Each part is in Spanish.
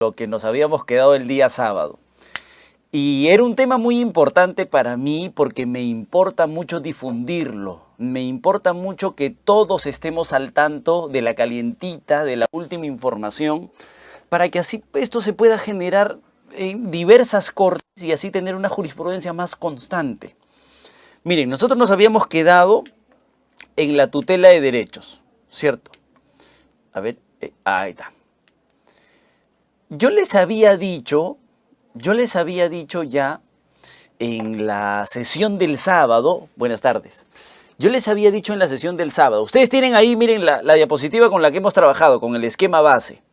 lo que nos habíamos quedado el día sábado. Y era un tema muy importante para mí porque me importa mucho difundirlo, me importa mucho que todos estemos al tanto de la calientita, de la última información, para que así esto se pueda generar en diversas cortes y así tener una jurisprudencia más constante. Miren, nosotros nos habíamos quedado en la tutela de derechos, ¿cierto? A ver, ahí está. Yo les había dicho ya en la sesión del sábado, buenas tardes, yo les había dicho en la sesión del sábado, ustedes tienen ahí, miren la diapositiva con la que hemos trabajado, con el esquema base.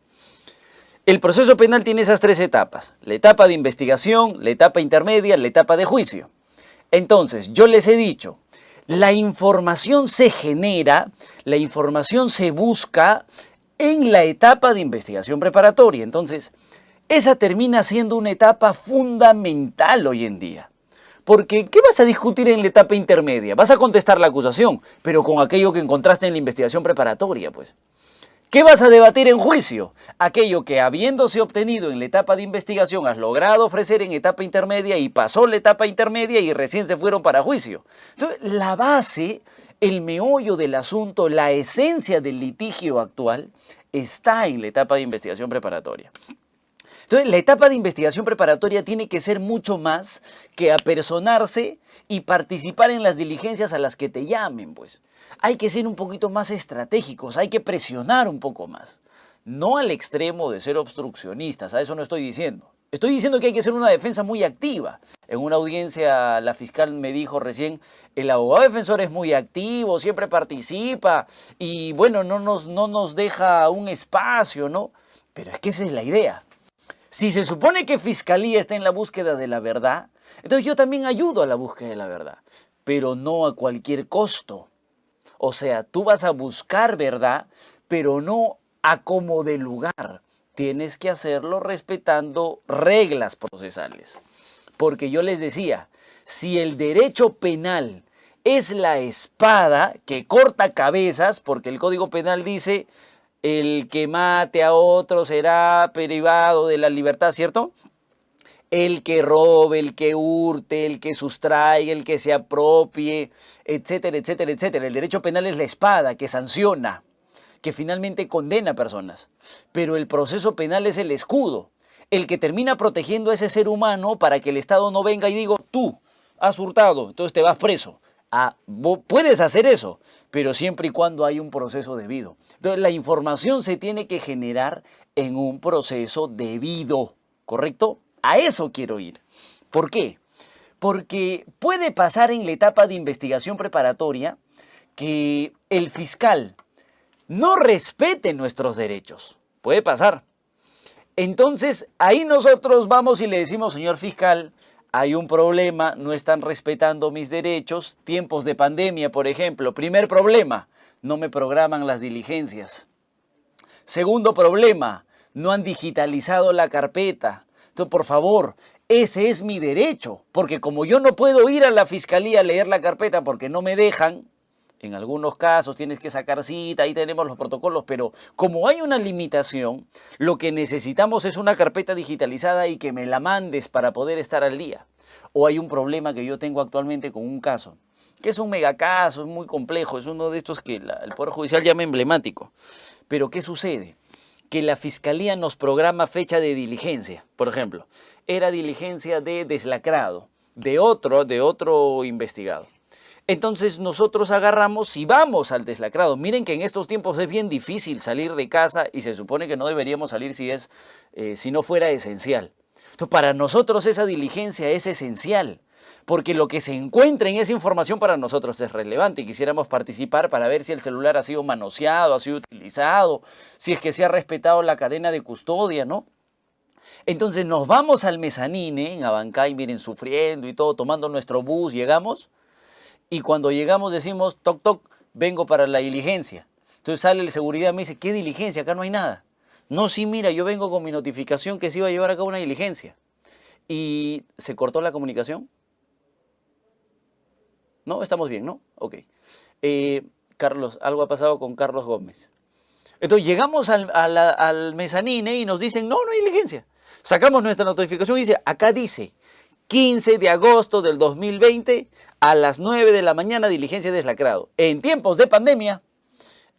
El proceso penal tiene esas tres etapas, la etapa de investigación, la etapa intermedia, la etapa de juicio. Entonces, yo les he dicho, la información se genera, la información se busca en la etapa de investigación preparatoria. Entonces, esa termina siendo una etapa fundamental hoy en día. Porque, ¿qué vas a discutir en la etapa intermedia? Vas a contestar la acusación, pero con aquello que encontraste en la investigación preparatoria, pues. ¿Qué vas a debatir en juicio? Aquello que habiéndose obtenido en la etapa de investigación has logrado ofrecer en etapa intermedia y pasó la etapa intermedia y recién se fueron para juicio. Entonces, la base, el meollo del asunto, la esencia del litigio actual está en la etapa de investigación preparatoria. Entonces, la etapa de investigación preparatoria tiene que ser mucho más que apersonarse y participar en las diligencias a las que te llamen, pues. Hay que ser un poquito más estratégicos, hay que presionar un poco más. No al extremo de ser obstruccionistas, a eso no estoy diciendo. Estoy diciendo que hay que hacer una defensa muy activa. En una audiencia la fiscal me dijo recién, el abogado defensor es muy activo, siempre participa y bueno, no nos deja un espacio, ¿no? Pero es que esa es la idea. Si se supone que Fiscalía está en la búsqueda de la verdad, entonces yo también ayudo a la búsqueda de la verdad, pero no a cualquier costo. O sea, tú vas a buscar verdad, pero no a como de lugar. Tienes que hacerlo respetando reglas procesales. Porque yo les decía, si el derecho penal es la espada que corta cabezas, porque el Código Penal dice el que mate a otro será privado de la libertad, ¿cierto? El que robe, el que hurte, el que sustraiga, el que se apropie, etcétera, etcétera, etcétera. El derecho penal es la espada que sanciona, que finalmente condena a personas. Pero el proceso penal es el escudo, el que termina protegiendo a ese ser humano para que el Estado no venga y diga, tú has hurtado, entonces te vas preso. Ah, puedes hacer eso, pero siempre y cuando hay un proceso debido. Entonces, la información se tiene que generar en un proceso debido, ¿correcto? A eso quiero ir. ¿Por qué? Porque puede pasar en la etapa de investigación preparatoria que el fiscal no respete nuestros derechos. Puede pasar. Entonces, ahí nosotros vamos y le decimos, señor fiscal, hay un problema, no están respetando mis derechos, tiempos de pandemia, por ejemplo. Primer problema, no me programan las diligencias. Segundo problema, no han digitalizado la carpeta. Entonces, por favor, ese es mi derecho, porque como yo no puedo ir a la fiscalía a leer la carpeta porque no me dejan, en algunos casos tienes que sacar cita, ahí tenemos los protocolos, pero como hay una limitación, lo que necesitamos es una carpeta digitalizada y que me la mandes para poder estar al día. O hay un problema que yo tengo actualmente con un caso, que es un megacaso, es muy complejo, es uno de estos que el Poder Judicial llama emblemático. Pero ¿qué sucede? Que la Fiscalía nos programa fecha de diligencia. Por ejemplo, era diligencia de deslacrado, de otro investigado. Entonces nosotros agarramos y vamos al deslacrado. Miren que en estos tiempos es bien difícil salir de casa y se supone que no deberíamos salir si no fuera esencial. Entonces, para nosotros esa diligencia es esencial, porque lo que se encuentra en esa información para nosotros es relevante y quisiéramos participar para ver si el celular ha sido manoseado, ha sido utilizado, si es que se ha respetado la cadena de custodia, ¿no? Entonces nos vamos al mezanine, en Abancay, miren, sufriendo y todo, tomando nuestro bus, llegamos. Y cuando llegamos decimos, toc, toc, vengo para la diligencia. Entonces sale el seguridad y me dice, ¿qué diligencia? Acá no hay nada. No, sí, mira, yo vengo con mi notificación que se iba a llevar a cabo una diligencia. ¿Y se cortó la comunicación? No, estamos bien, ¿no? Ok. Carlos, algo ha pasado con Carlos Gómez. Entonces llegamos al mezanine y nos dicen, no, no hay diligencia. Sacamos nuestra notificación y dice, acá dice, 15 de agosto del 2020 a las 9 de la mañana, diligencia de deslacrado. En tiempos de pandemia.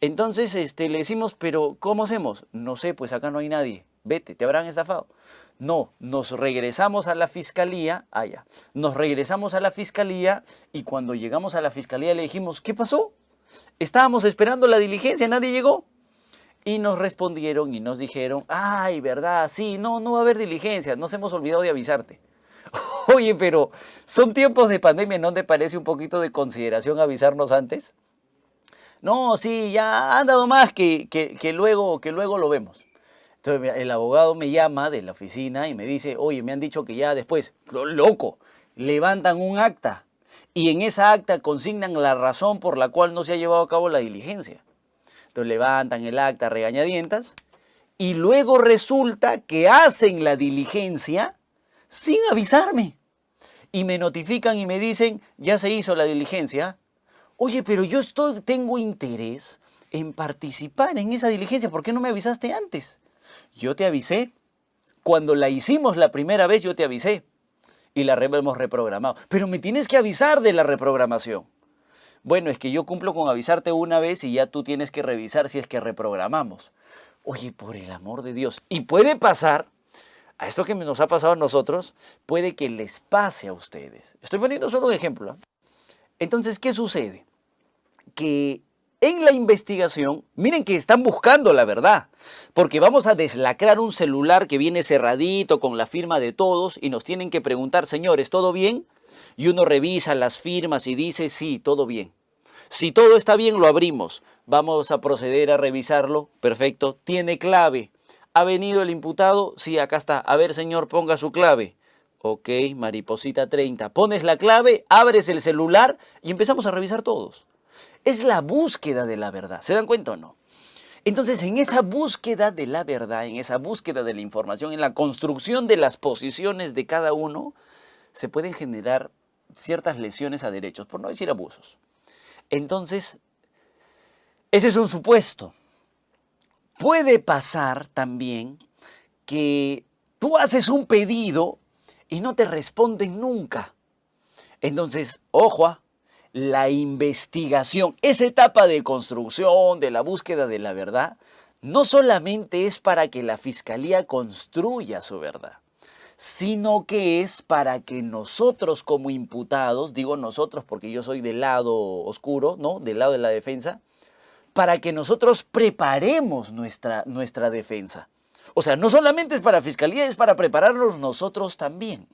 Entonces le decimos, pero ¿cómo hacemos? No sé, pues acá no hay nadie. Vete, te habrán estafado. No, nos regresamos a la fiscalía. Nos regresamos a la fiscalía y cuando llegamos a la fiscalía le dijimos, ¿qué pasó? Estábamos esperando la diligencia, nadie llegó. Y nos respondieron y nos dijeron, ay, ¿verdad? Sí, no va a haber diligencia, nos hemos olvidado de avisarte. Oye, pero son tiempos de pandemia, ¿no te parece un poquito de consideración avisarnos antes? No, sí, ya han dado más que luego lo vemos. Entonces el abogado me llama de la oficina y me dice, oye, me han dicho que ya después, loco, levantan un acta y en esa acta consignan la razón por la cual no se ha llevado a cabo la diligencia. Entonces levantan el acta a regañadientas y luego resulta que hacen la diligencia sin avisarme. Y me notifican y me dicen, ya se hizo la diligencia. Oye, pero yo tengo interés en participar en esa diligencia, ¿por qué no me avisaste antes? Yo te avisé. Cuando la hicimos la primera vez, yo te avisé. Y la hemos reprogramado. Pero me tienes que avisar de la reprogramación. Bueno, es que yo cumplo con avisarte una vez y ya tú tienes que revisar si es que reprogramamos. Oye, por el amor de Dios. Y puede pasar, a esto que nos ha pasado a nosotros, puede que les pase a ustedes. Estoy poniendo solo un ejemplo. Entonces, ¿qué sucede? Que en la investigación, miren que están buscando la verdad, porque vamos a deslacrar un celular que viene cerradito con la firma de todos y nos tienen que preguntar, señores, ¿todo bien? Y uno revisa las firmas y dice, sí, todo bien. Si todo está bien, lo abrimos. Vamos a proceder a revisarlo. Perfecto. ¿Tiene clave? ¿Ha venido el imputado? Sí, acá está. A ver, señor, ponga su clave. Ok, mariposita 30. Pones la clave, abres el celular y empezamos a revisar todos. Es la búsqueda de la verdad. ¿Se dan cuenta o no? Entonces, en esa búsqueda de la verdad, en esa búsqueda de la información, en la construcción de las posiciones de cada uno, se pueden generar ciertas lesiones a derechos, por no decir abusos. Entonces, ese es un supuesto. Puede pasar también que tú haces un pedido y no te responden nunca. Entonces, ojo, la investigación, esa etapa de construcción, de la búsqueda de la verdad, no solamente es para que la fiscalía construya su verdad, sino que es para que nosotros como imputados, digo nosotros porque yo soy del lado oscuro, ¿no? Del lado de la defensa, para que nosotros preparemos nuestra defensa. O sea, no solamente es para fiscalía, es para prepararnos nosotros también.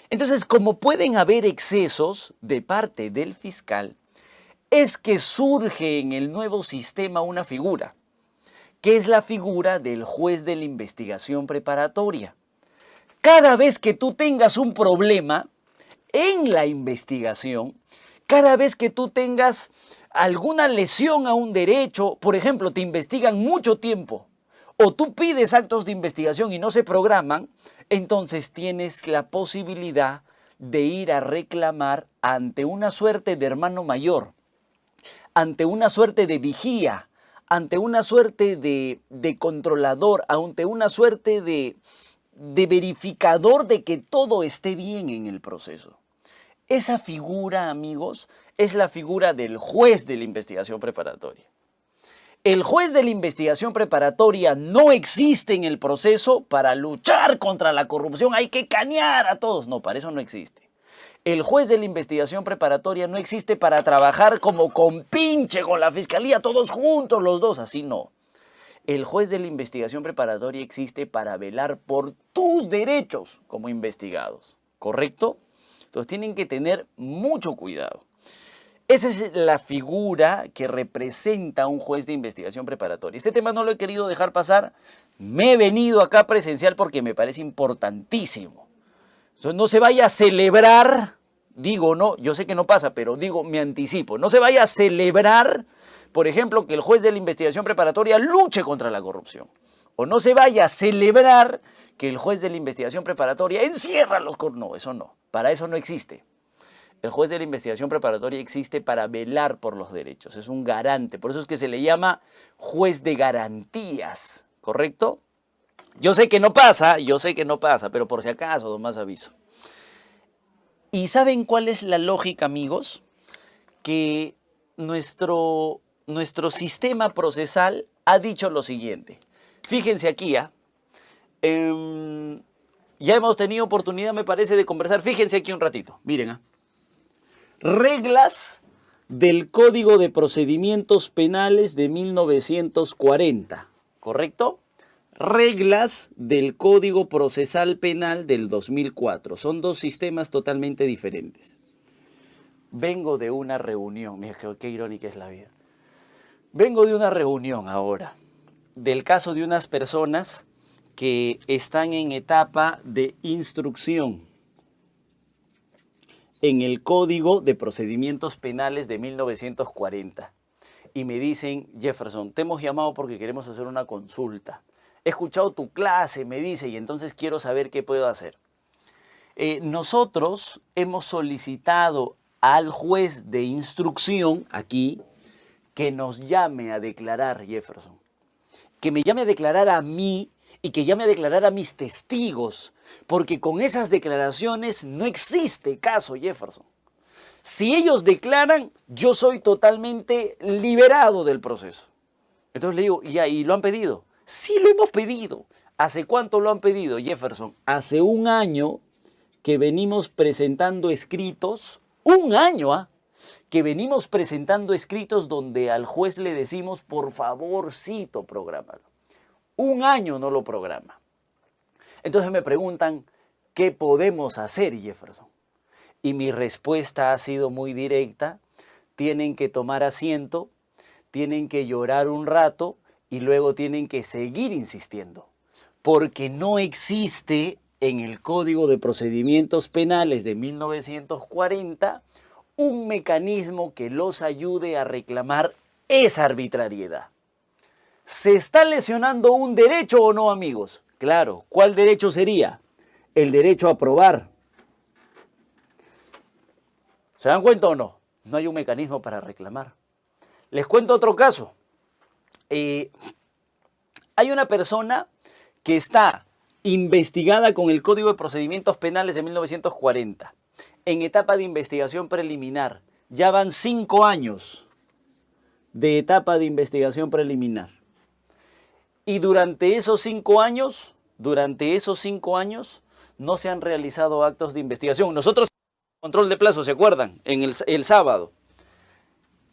Entonces, como pueden haber excesos de parte del fiscal, es que surge en el nuevo sistema una figura, que es la figura del juez de la investigación preparatoria. Cada vez que tú tengas un problema en la investigación, cada vez que tú tengas alguna lesión a un derecho, por ejemplo, te investigan mucho tiempo, o tú pides actos de investigación y no se programan, entonces tienes la posibilidad de ir a reclamar ante una suerte de hermano mayor, ante una suerte de vigía, ante una suerte de controlador, ante una suerte de verificador de que todo esté bien en el proceso. Esa figura, amigos, es la figura del juez de la investigación preparatoria. El juez de la investigación preparatoria no existe en el proceso para luchar contra la corrupción. Hay que cañar a todos. No, para eso no existe. El juez de la investigación preparatoria no existe para trabajar como compinche con la fiscalía, todos juntos los dos. Así no. El juez de la investigación preparatoria existe para velar por tus derechos como investigados. ¿Correcto? Entonces tienen que tener mucho cuidado. Esa es la figura que representa a un juez de investigación preparatoria. Este tema no lo he querido dejar pasar. Me he venido acá presencial porque me parece importantísimo. Entonces no se vaya a celebrar, digo, no, yo sé que no pasa, pero digo, me anticipo. No se vaya a celebrar, por ejemplo, que el juez de la investigación preparatoria luche contra la corrupción. O no se vaya a celebrar que el juez de la investigación preparatoria encierra los corruptos. No, eso no. Para eso no existe. El juez de la investigación preparatoria existe para velar por los derechos, es un garante, por eso es que se le llama juez de garantías, ¿correcto? Yo sé que no pasa, pero por si acaso, más aviso. ¿Y saben cuál es la lógica, amigos? Que nuestro sistema procesal ha dicho lo siguiente. Fíjense aquí, ya hemos tenido oportunidad, me parece, de conversar. Fíjense aquí un ratito, miren. Reglas del Código de Procedimientos Penales de 1940, ¿correcto? Reglas del Código Procesal Penal del 2004. Son dos sistemas totalmente diferentes. Vengo de una reunión, mira qué irónica es la vida. Vengo de una reunión ahora, del caso de unas personas que están en etapa de instrucción en el Código de Procedimientos Penales de 1940. Y me dicen, Jefferson, te hemos llamado porque queremos hacer una consulta. He escuchado tu clase, me dice, y entonces quiero saber qué puedo hacer. Nosotros hemos solicitado al juez de instrucción, aquí, que nos llame a declarar, Jefferson. Que me llame a declarar a mí y que llame a declarar a mis testigos, porque con esas declaraciones no existe caso, Jefferson. Si ellos declaran, yo soy totalmente liberado del proceso. Entonces le digo, ¿y lo han pedido? Sí, lo hemos pedido. ¿Hace cuánto lo han pedido, Jefferson? Hace un año que venimos presentando escritos, un año, que venimos presentando escritos donde al juez le decimos, por favorcito, prográmalo. Un año no lo programa. Entonces me preguntan, ¿qué podemos hacer, Jefferson? Y mi respuesta ha sido muy directa. Tienen que tomar asiento, tienen que llorar un rato y luego tienen que seguir insistiendo. Porque no existe en el Código de Procedimientos Penales de 1940 un mecanismo que los ayude a reclamar esa arbitrariedad. ¿Se está lesionando un derecho o no, amigos? Claro, ¿cuál derecho sería? El derecho a probar. ¿Se dan cuenta o no? No hay un mecanismo para reclamar. Les cuento otro caso. Hay una persona que está investigada con el Código de Procedimientos Penales de 1940, en etapa de investigación preliminar. Ya van 5 años de etapa de investigación preliminar. Y durante esos 5 años, no se han realizado actos de investigación. Nosotros, control de plazo, ¿se acuerdan? En el sábado.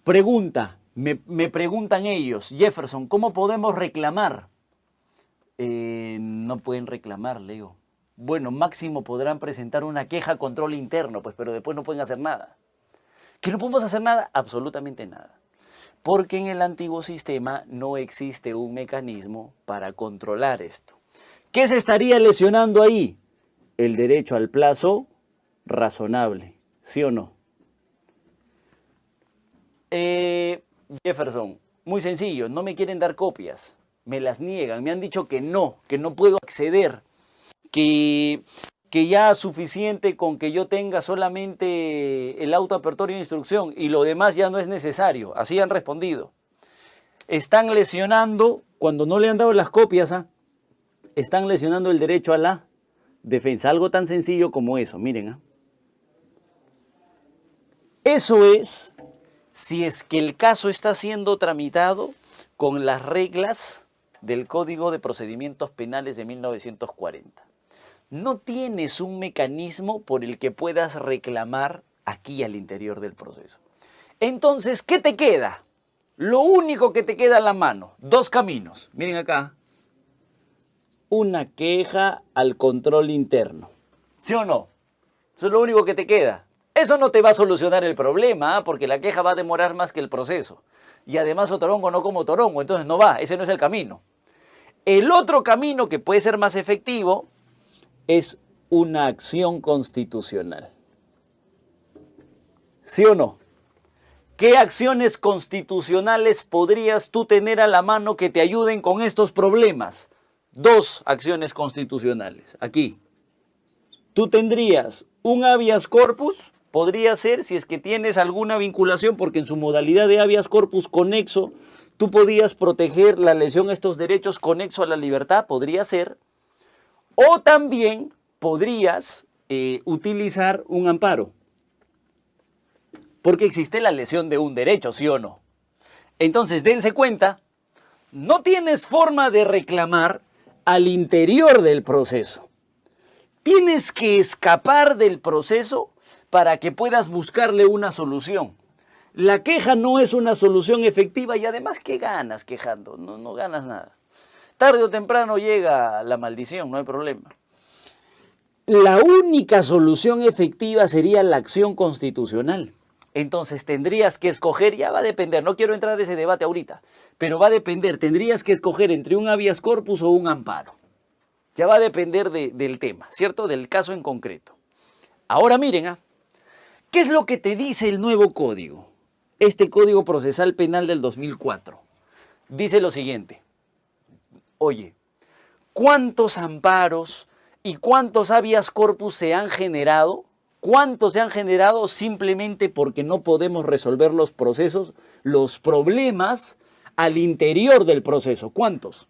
Pregunta, me preguntan ellos, Jefferson, ¿cómo podemos reclamar? No pueden reclamar, le digo. Bueno, máximo podrán presentar una queja a control interno, pues, pero después no pueden hacer nada. ¿Que no podemos hacer nada? Absolutamente nada. Porque en el antiguo sistema no existe un mecanismo para controlar esto. ¿Qué se estaría lesionando ahí? El derecho al plazo razonable, ¿sí o no? Jefferson, muy sencillo, no me quieren dar copias, me las niegan, me han dicho que no puedo acceder, que ya es suficiente con que yo tenga solamente el auto apertorio de instrucción y lo demás ya no es necesario, así han respondido. Están lesionando, cuando no le han dado las copias, están lesionando el derecho a la defensa, algo tan sencillo como eso, miren. Eso es si es que el caso está siendo tramitado con las reglas del Código de Procedimientos Penales de 1940. No tienes un mecanismo por el que puedas reclamar aquí al interior del proceso. Entonces, ¿qué te queda? Lo único que te queda a la mano, 2 caminos. Miren acá. Una queja al control interno. ¿Sí o no? Eso es lo único que te queda. Eso no te va a solucionar el problema, porque la queja va a demorar más que el proceso. Y además Otorongo no como Torongo, entonces no va, ese no es el camino. El otro camino que puede ser más efectivo es una acción constitucional. ¿Sí o no? ¿Qué acciones constitucionales podrías tú tener a la mano que te ayuden con estos problemas? 2 acciones constitucionales. Aquí. Tú tendrías un habeas corpus podría ser si es que tienes alguna vinculación, porque en su modalidad de habeas corpus conexo, tú podías proteger la lesión a estos derechos conexo a la libertad, podría ser. O también podrías utilizar un amparo, porque existe la lesión de un derecho, ¿sí o no? Entonces, dense cuenta, no tienes forma de reclamar al interior del proceso. Tienes que escapar del proceso para que puedas buscarle una solución. La queja no es una solución efectiva y además, ¿qué ganas quejando? No ganas nada. Tarde o temprano llega la maldición, no hay problema. La única solución efectiva sería la acción constitucional. Entonces tendrías que escoger, ya va a depender, no quiero entrar en ese debate ahorita, pero va a depender, tendrías que escoger entre un habeas corpus o un amparo. Ya va a depender del tema, ¿cierto? Del caso en concreto. Ahora miren, ¿qué es lo que te dice el nuevo código? Este Código Procesal Penal del 2004. Dice lo siguiente. Oye, ¿cuántos amparos y cuántos habeas corpus se han generado? ¿Cuántos se han generado simplemente porque no podemos resolver los procesos, los problemas al interior del proceso? ¿Cuántos?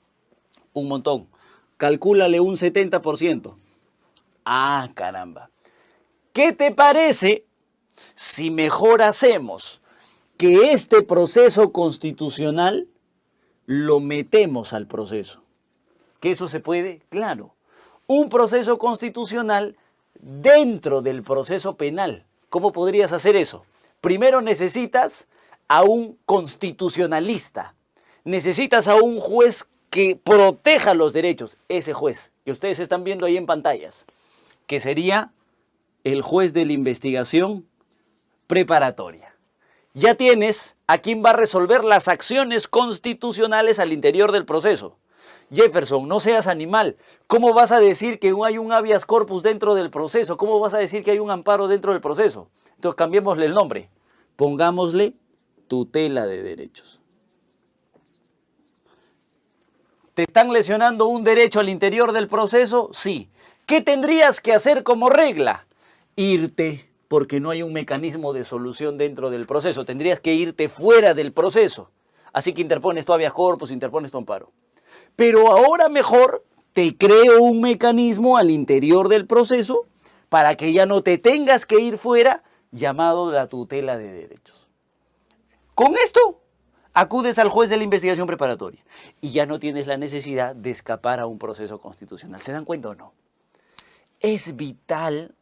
Un montón. Calcúlale un 70%. Ah, caramba. ¿Qué te parece si mejor hacemos que este proceso constitucional lo metemos al proceso? ¿Que eso se puede? Claro. Un proceso constitucional dentro del proceso penal. ¿Cómo podrías hacer eso? Primero necesitas a un constitucionalista. Necesitas a un juez que proteja los derechos. Ese juez que ustedes están viendo ahí en pantallas, que sería el juez de la investigación preparatoria. Ya tienes a quien va a resolver las acciones constitucionales al interior del proceso. Jefferson, no seas animal. ¿Cómo vas a decir que hay un habeas corpus dentro del proceso? ¿Cómo vas a decir que hay un amparo dentro del proceso? Entonces cambiémosle el nombre. Pongámosle tutela de derechos. ¿Te están lesionando un derecho al interior del proceso? Sí. ¿Qué tendrías que hacer como regla? Irte, porque no hay un mecanismo de solución dentro del proceso. Tendrías que irte fuera del proceso. Así que interpones tu habeas corpus, interpones tu amparo. Pero ahora mejor te creo un mecanismo al interior del proceso para que ya no te tengas que ir fuera, llamado la tutela de derechos. Con esto acudes al juez de la investigación preparatoria y ya no tienes la necesidad de escapar a un proceso constitucional. ¿Se dan cuenta o no? Es vital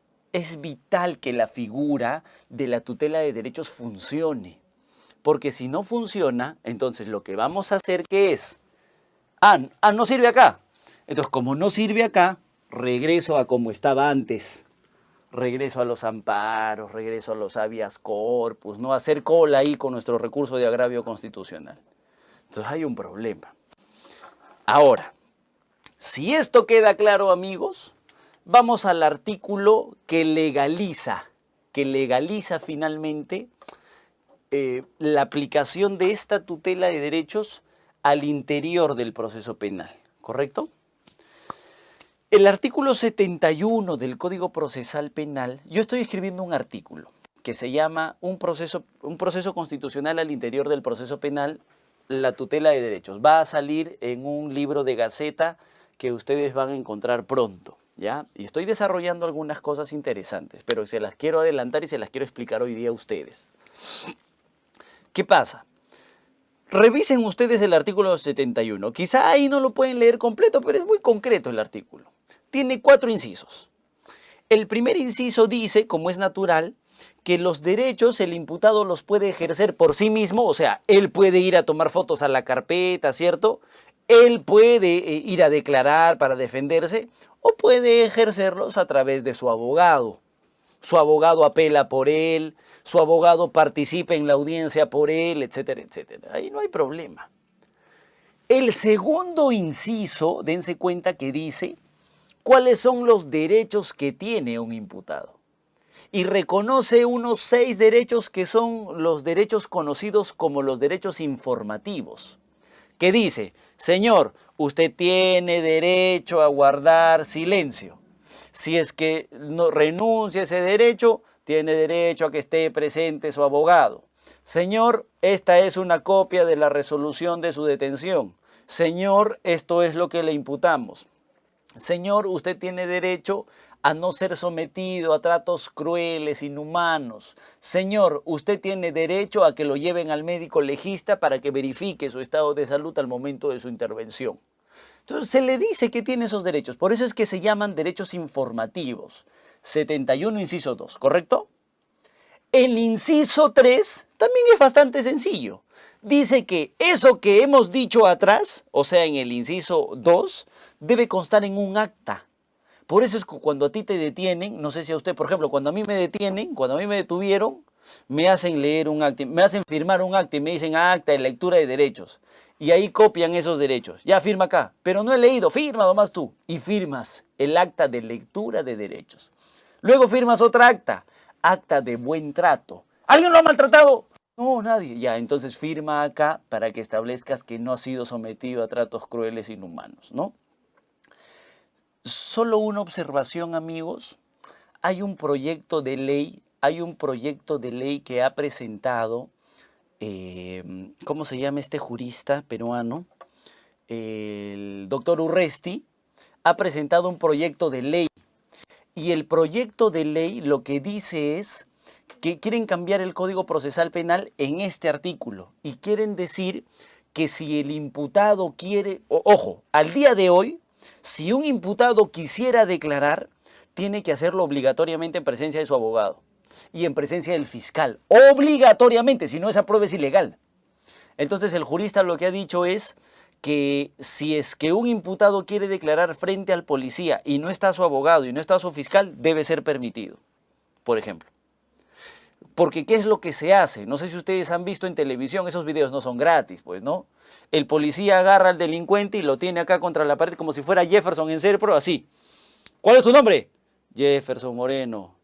que la figura de la tutela de derechos funcione. Porque si no funciona, entonces lo que vamos a hacer, ¿qué es? No sirve acá. Entonces, como no sirve acá, regreso a como estaba antes. Regreso a los amparos, regreso a los habeas corpus, no hacer cola ahí con nuestro recurso de agravio constitucional. Entonces hay un problema. Ahora, si esto queda claro, amigos, vamos al artículo que legaliza finalmente la aplicación de esta tutela de derechos al interior del proceso penal, ¿correcto? El artículo 71 del Código Procesal Penal, yo estoy escribiendo un artículo que se llama un proceso constitucional al interior del proceso penal, la tutela de derechos. Va a salir en un libro de Gaceta que ustedes van a encontrar pronto, ¿ya? Y estoy desarrollando algunas cosas interesantes, pero se las quiero adelantar y se las quiero explicar hoy día a ustedes. ¿Qué pasa? Revisen ustedes el artículo 71. Quizá ahí no lo pueden leer completo, pero es muy concreto el artículo. Tiene 4 incisos. El primer inciso dice, como es natural, que los derechos el imputado los puede ejercer por sí mismo, o sea, él puede ir a tomar fotos a la carpeta, ¿cierto? Él puede ir a declarar para defenderse o puede ejercerlos a través de su abogado. Su abogado apela por él, su abogado participa en la audiencia por él, etcétera, etcétera. Ahí no hay problema. El segundo inciso, dense cuenta que dice cuáles son los derechos que tiene un imputado. Y reconoce unos 6 derechos que son los derechos conocidos como los derechos informativos. Que dice, señor, usted tiene derecho a guardar silencio. Si es que no renuncia a ese derecho, tiene derecho a que esté presente su abogado. Señor, esta es una copia de la resolución de su detención. Señor, esto es lo que le imputamos. Señor, usted tiene derecho a no ser sometido a tratos crueles, inhumanos. Señor, usted tiene derecho a que lo lleven al médico legista para que verifique su estado de salud al momento de su intervención. Entonces se le dice que tiene esos derechos. Por eso es que se llaman derechos informativos. 71, inciso 2, ¿correcto? El inciso 3 también es bastante sencillo. Dice que eso que hemos dicho atrás, o sea, en el inciso 2, debe constar en un acta. Por eso es que cuando a ti te detienen, no sé si a usted, por ejemplo, cuando a mí me detienen, cuando a mí me detuvieron, me hacen leer un acta, me hacen firmar un acta y me dicen acta de lectura de derechos. Y ahí copian esos derechos. Ya firma acá, pero no he leído, firma nomás tú. Y firmas el acta de lectura de derechos. Luego firmas otra acta, acta de buen trato. ¿Alguien lo ha maltratado? No, nadie. Ya, entonces firma acá para que establezcas que no has sido sometido a tratos crueles e inhumanos, ¿no? Solo una observación, amigos. Hay un proyecto de ley que ha presentado, ¿cómo se llama este jurista peruano? El doctor Urresti ha presentado un proyecto de ley. Y el proyecto de ley lo que dice es que quieren cambiar el Código Procesal Penal en este artículo. Y quieren decir que si el imputado quiere, ojo, al día de hoy, si un imputado quisiera declarar, tiene que hacerlo obligatoriamente en presencia de su abogado y en presencia del fiscal. Obligatoriamente, si no esa prueba es ilegal. Entonces el jurista lo que ha dicho es que si es que un imputado quiere declarar frente al policía y no está su abogado y no está su fiscal, debe ser permitido, por ejemplo. Porque ¿qué es lo que se hace? No sé si ustedes han visto en televisión, esos videos no son gratis, pues, ¿no? El policía agarra al delincuente y lo tiene acá contra la pared como si fuera Jefferson en Serpro, así. ¿Cuál es tu nombre? Jefferson Moreno.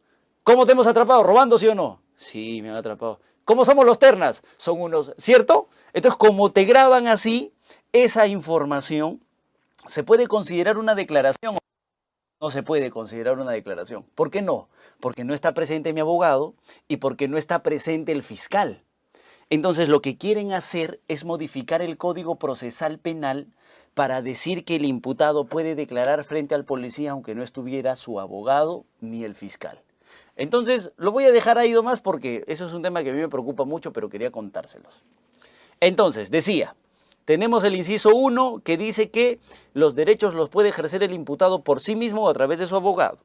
¿Cómo te hemos atrapado? ¿Robando, sí o no? Sí, me han atrapado. ¿Cómo somos los ternas? Son unos, ¿cierto? Entonces, como te graban así, esa información se puede considerar una declaración. No se puede considerar una declaración. ¿Por qué no? Porque no está presente mi abogado y porque no está presente el fiscal. Entonces lo que quieren hacer es modificar el Código Procesal Penal para decir que el imputado puede declarar frente al policía aunque no estuviera su abogado ni el fiscal. Entonces lo voy a dejar ahí nomás porque eso es un tema que a mí me preocupa mucho, pero quería contárselos. Entonces, decía, tenemos el inciso 1 que dice que los derechos los puede ejercer el imputado por sí mismo o a través de su abogado.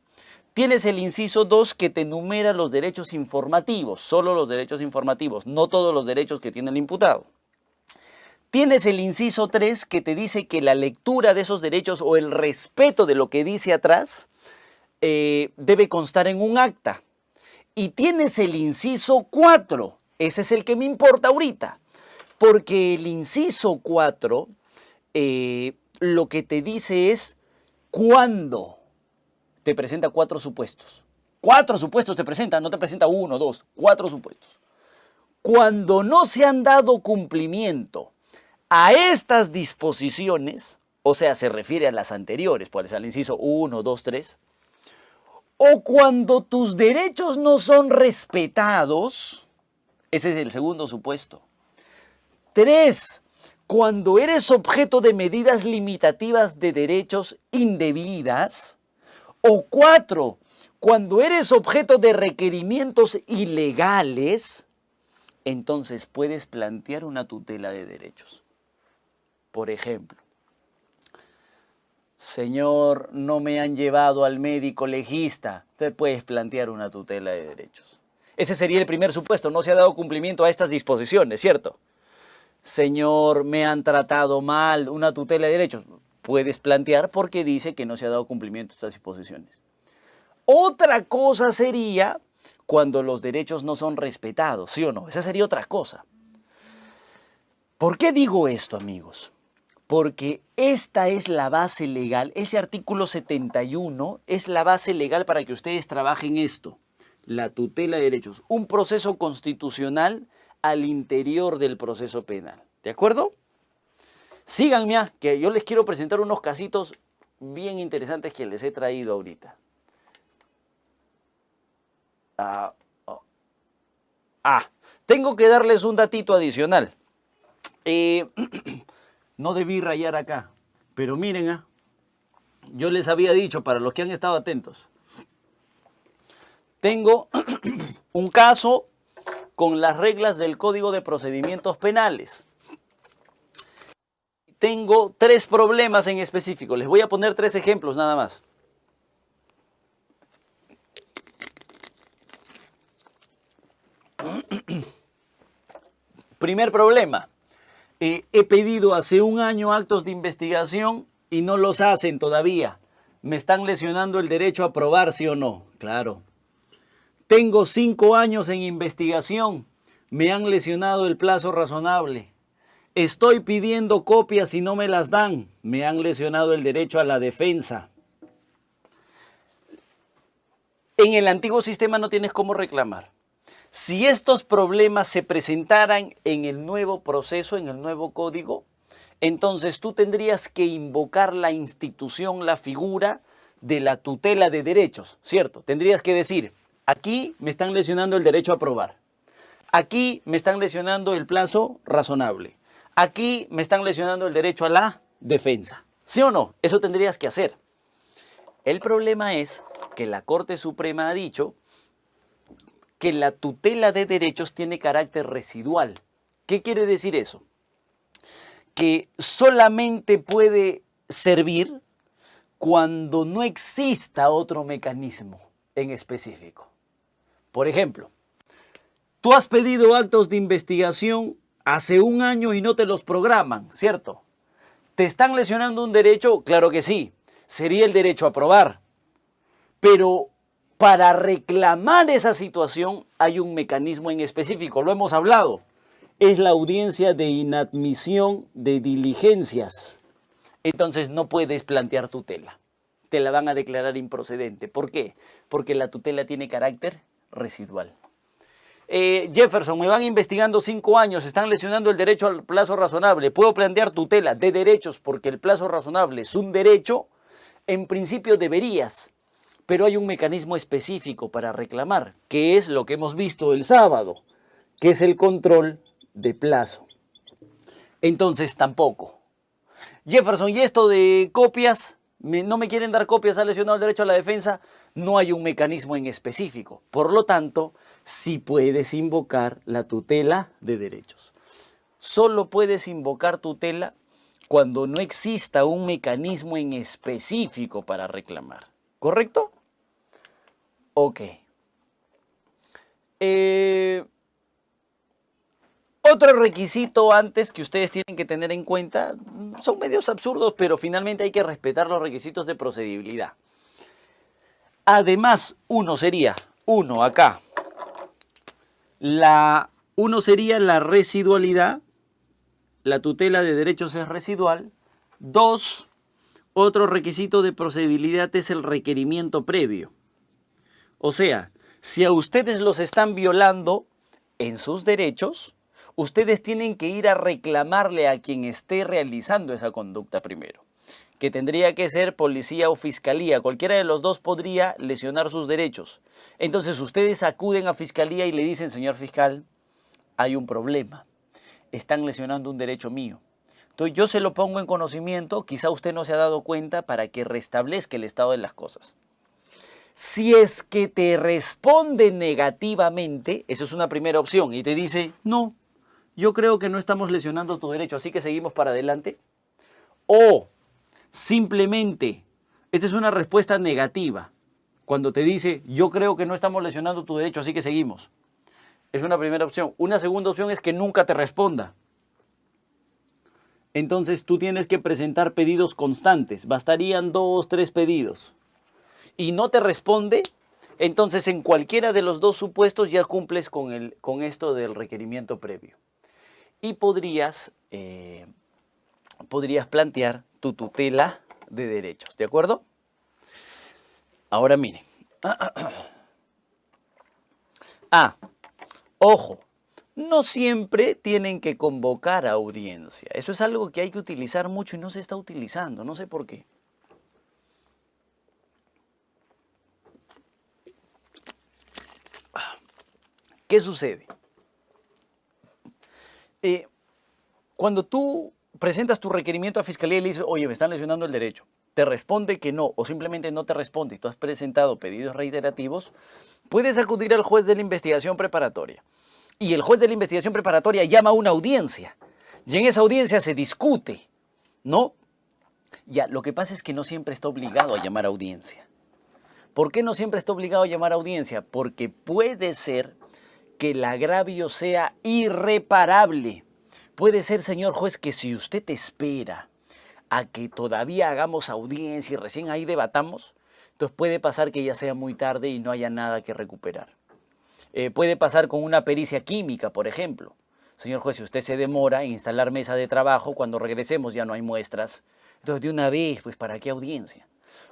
Tienes el inciso 2 que te enumera los derechos informativos, solo los derechos informativos, no todos los derechos que tiene el imputado. Tienes el inciso 3 que te dice que la lectura de esos derechos o el respeto de lo que dice atrás debe constar en un acta. Y tienes el inciso 4, ese es el que me importa ahorita. Porque el inciso 4 lo que te dice es cuándo te presenta 4 supuestos. 4 supuestos te presenta, no te presenta 1, 2, 4 supuestos. Cuando no se han dado cumplimiento a estas disposiciones, o sea, se refiere a las anteriores, pues al inciso 1, 2, 3, o cuando tus derechos no son respetados, ese es el segundo supuesto. 3. Cuando eres objeto de medidas limitativas de derechos indebidas. O 4. Cuando eres objeto de requerimientos ilegales, entonces puedes plantear una tutela de derechos. Por ejemplo, señor, no me han llevado al médico legista, te puedes plantear una tutela de derechos. Ese sería el primer supuesto, no se ha dado cumplimiento a estas disposiciones, ¿cierto? Señor, me han tratado mal, una tutela de derechos. Puedes plantear porque dice que no se ha dado cumplimiento a estas disposiciones. Otra cosa sería cuando los derechos no son respetados, ¿sí o no? Esa sería otra cosa. ¿Por qué digo esto, amigos? Porque esta es la base legal, ese artículo 71 es la base legal para que ustedes trabajen esto, la tutela de derechos, un proceso constitucional al interior del proceso penal. ¿De acuerdo? Síganme, que yo les quiero presentar unos casitos bien interesantes que les he traído ahorita. Ah, tengo que darles un datito adicional. No debí rayar acá, pero miren, yo les había dicho, para los que han estado atentos, tengo un caso con las reglas del Código de Procedimientos Penales. Tengo 3 problemas en específico. Les voy a poner 3 ejemplos nada más. Primer problema. He pedido hace un año actos de investigación y no los hacen todavía. ¿Me están lesionando el derecho a probar, sí o no? Claro. Tengo 5 años en investigación. Me han lesionado el plazo razonable. Estoy pidiendo copias y no me las dan. Me han lesionado el derecho a la defensa. En el antiguo sistema no tienes cómo reclamar. Si estos problemas se presentaran en el nuevo proceso, en el nuevo código, entonces tú tendrías que invocar la institución, la figura de la tutela de derechos, ¿cierto? Tendrías que decir, aquí me están lesionando el derecho a probar. Aquí me están lesionando el plazo razonable. Aquí me están lesionando el derecho a la defensa. ¿Sí o no? Eso tendrías que hacer. El problema es que la Corte Suprema ha dicho que la tutela de derechos tiene carácter residual. ¿Qué quiere decir eso? Que solamente puede servir cuando no exista otro mecanismo en específico. Por ejemplo, tú has pedido actos de investigación hace un año y no te los programan, ¿cierto? ¿Te están lesionando un derecho? Claro que sí. Sería el derecho a probar. Pero para reclamar esa situación hay un mecanismo en específico, lo hemos hablado. Es la audiencia de inadmisión de diligencias. Entonces no puedes plantear tutela. Te la van a declarar improcedente. ¿Por qué? Porque la tutela tiene carácter residual. Jefferson, me van investigando 5 años, están lesionando el derecho al plazo razonable. ¿Puedo plantear tutela de derechos porque el plazo razonable es un derecho? En principio deberías. Pero hay un mecanismo específico para reclamar, que es lo que hemos visto el sábado, que es el control de plazo. Entonces tampoco. Jefferson, ¿y esto de copias? ¿No me quieren dar copias? ¿Ha lesionado el derecho a la defensa? No hay un mecanismo en específico. Por lo tanto, sí puedes invocar la tutela de derechos. Solo puedes invocar tutela cuando no exista un mecanismo en específico para reclamar. ¿Correcto? Ok. Otro requisito antes que ustedes tienen que tener en cuenta, son medios absurdos, pero finalmente hay que respetar los requisitos de procedibilidad. Además, uno sería la residualidad, la tutela de derechos es residual. 2, otro requisito de procedibilidad es el requerimiento previo. O sea, si a ustedes los están violando en sus derechos, ustedes tienen que ir a reclamarle a quien esté realizando esa conducta primero, que tendría que ser policía o fiscalía. Cualquiera de los dos podría lesionar sus derechos. Entonces ustedes acuden a fiscalía y le dicen, señor fiscal, hay un problema, están lesionando un derecho mío. Entonces yo se lo pongo en conocimiento, quizá usted no se ha dado cuenta, para que restablezca el estado de las cosas. Si es que te responde negativamente, eso es una primera opción, y te dice, no, yo creo que no estamos lesionando tu derecho, así que seguimos para adelante. O simplemente, esta es una respuesta negativa, cuando te dice, yo creo que no estamos lesionando tu derecho, así que seguimos. Es una primera opción. Una segunda opción es que nunca te responda. Entonces tú tienes que presentar pedidos constantes, bastarían 2, 3 pedidos. Y no te responde, entonces en cualquiera de los dos supuestos ya cumples con esto del requerimiento previo. Y podrías plantear tu tutela de derechos, ¿de acuerdo? Ahora miren. Ojo, no siempre tienen que convocar a audiencia. Eso es algo que hay que utilizar mucho y no se está utilizando, no sé por qué. ¿Qué sucede? Eh, Cuando tú presentas tu requerimiento a Fiscalía y le dices, oye, me están lesionando el derecho, te responde que no, o simplemente no te responde y tú has presentado pedidos reiterativos, puedes acudir al juez de la investigación preparatoria. Y el juez de la investigación preparatoria llama a una audiencia. Y en esa audiencia se discute, ¿no? Ya, lo que pasa es que no siempre está obligado a llamar a audiencia. ¿Por qué no siempre está obligado a llamar a audiencia? Porque puede ser que el agravio sea irreparable. Puede ser, señor juez, que si usted espera a que todavía hagamos audiencia y recién ahí debatamos, entonces puede pasar que ya sea muy tarde y no haya nada que recuperar. Puede pasar con una pericia química, por ejemplo. Señor juez, si usted se demora en instalar mesa de trabajo, cuando regresemos ya no hay muestras. Entonces, de una vez, pues, ¿para qué audiencia?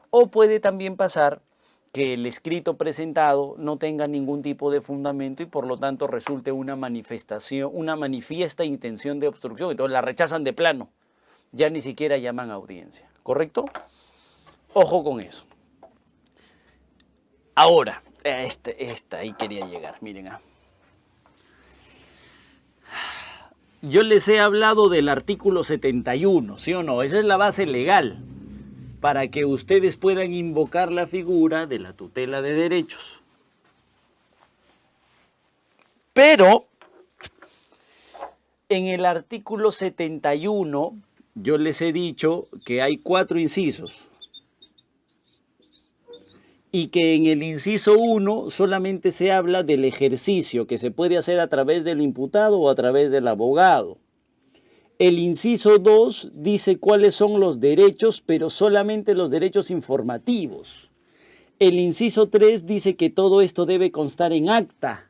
O puede también pasar que el escrito presentado no tenga ningún tipo de fundamento y por lo tanto resulte una manifestación, una manifiesta intención de obstrucción. Entonces la rechazan de plano. Ya ni siquiera llaman a audiencia. ¿Correcto? Ojo con eso. Ahora, ahí quería llegar, miren. Yo les he hablado del artículo 71, ¿sí o no? Esa es la base legal para que ustedes puedan invocar la figura de la tutela de derechos. Pero, en el artículo 71, yo les he dicho que hay 4 incisos. Y que en el inciso 1 solamente se habla del ejercicio que se puede hacer a través del imputado o a través del abogado. El inciso 2 dice cuáles son los derechos, pero solamente los derechos informativos. El inciso 3 dice que todo esto debe constar en acta.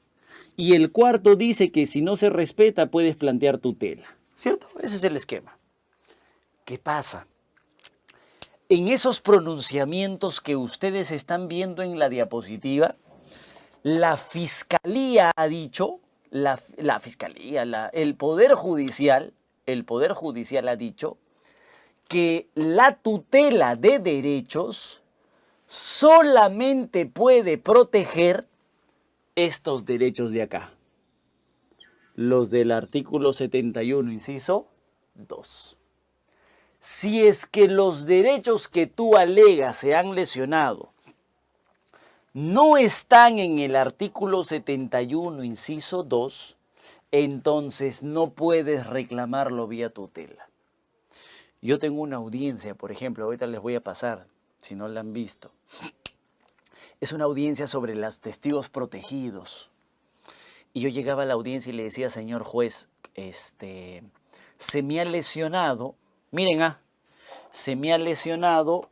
Y el cuarto dice que si no se respeta puedes plantear tutela. ¿Cierto? Ese es el esquema. ¿Qué pasa? En esos pronunciamientos que ustedes están viendo en la diapositiva, la Fiscalía ha dicho, el Poder Judicial ha dicho que la tutela de derechos solamente puede proteger estos derechos de acá, los del artículo 71, inciso 2. Si es que los derechos que tú alegas se han lesionado no están en el artículo 71, inciso 2, entonces no puedes reclamarlo vía tutela. Yo tengo una audiencia, por ejemplo, ahorita les voy a pasar, si no la han visto. Es una audiencia sobre los testigos protegidos. Y yo llegaba a la audiencia y le decía, señor juez, se me ha lesionado, miren, se me ha lesionado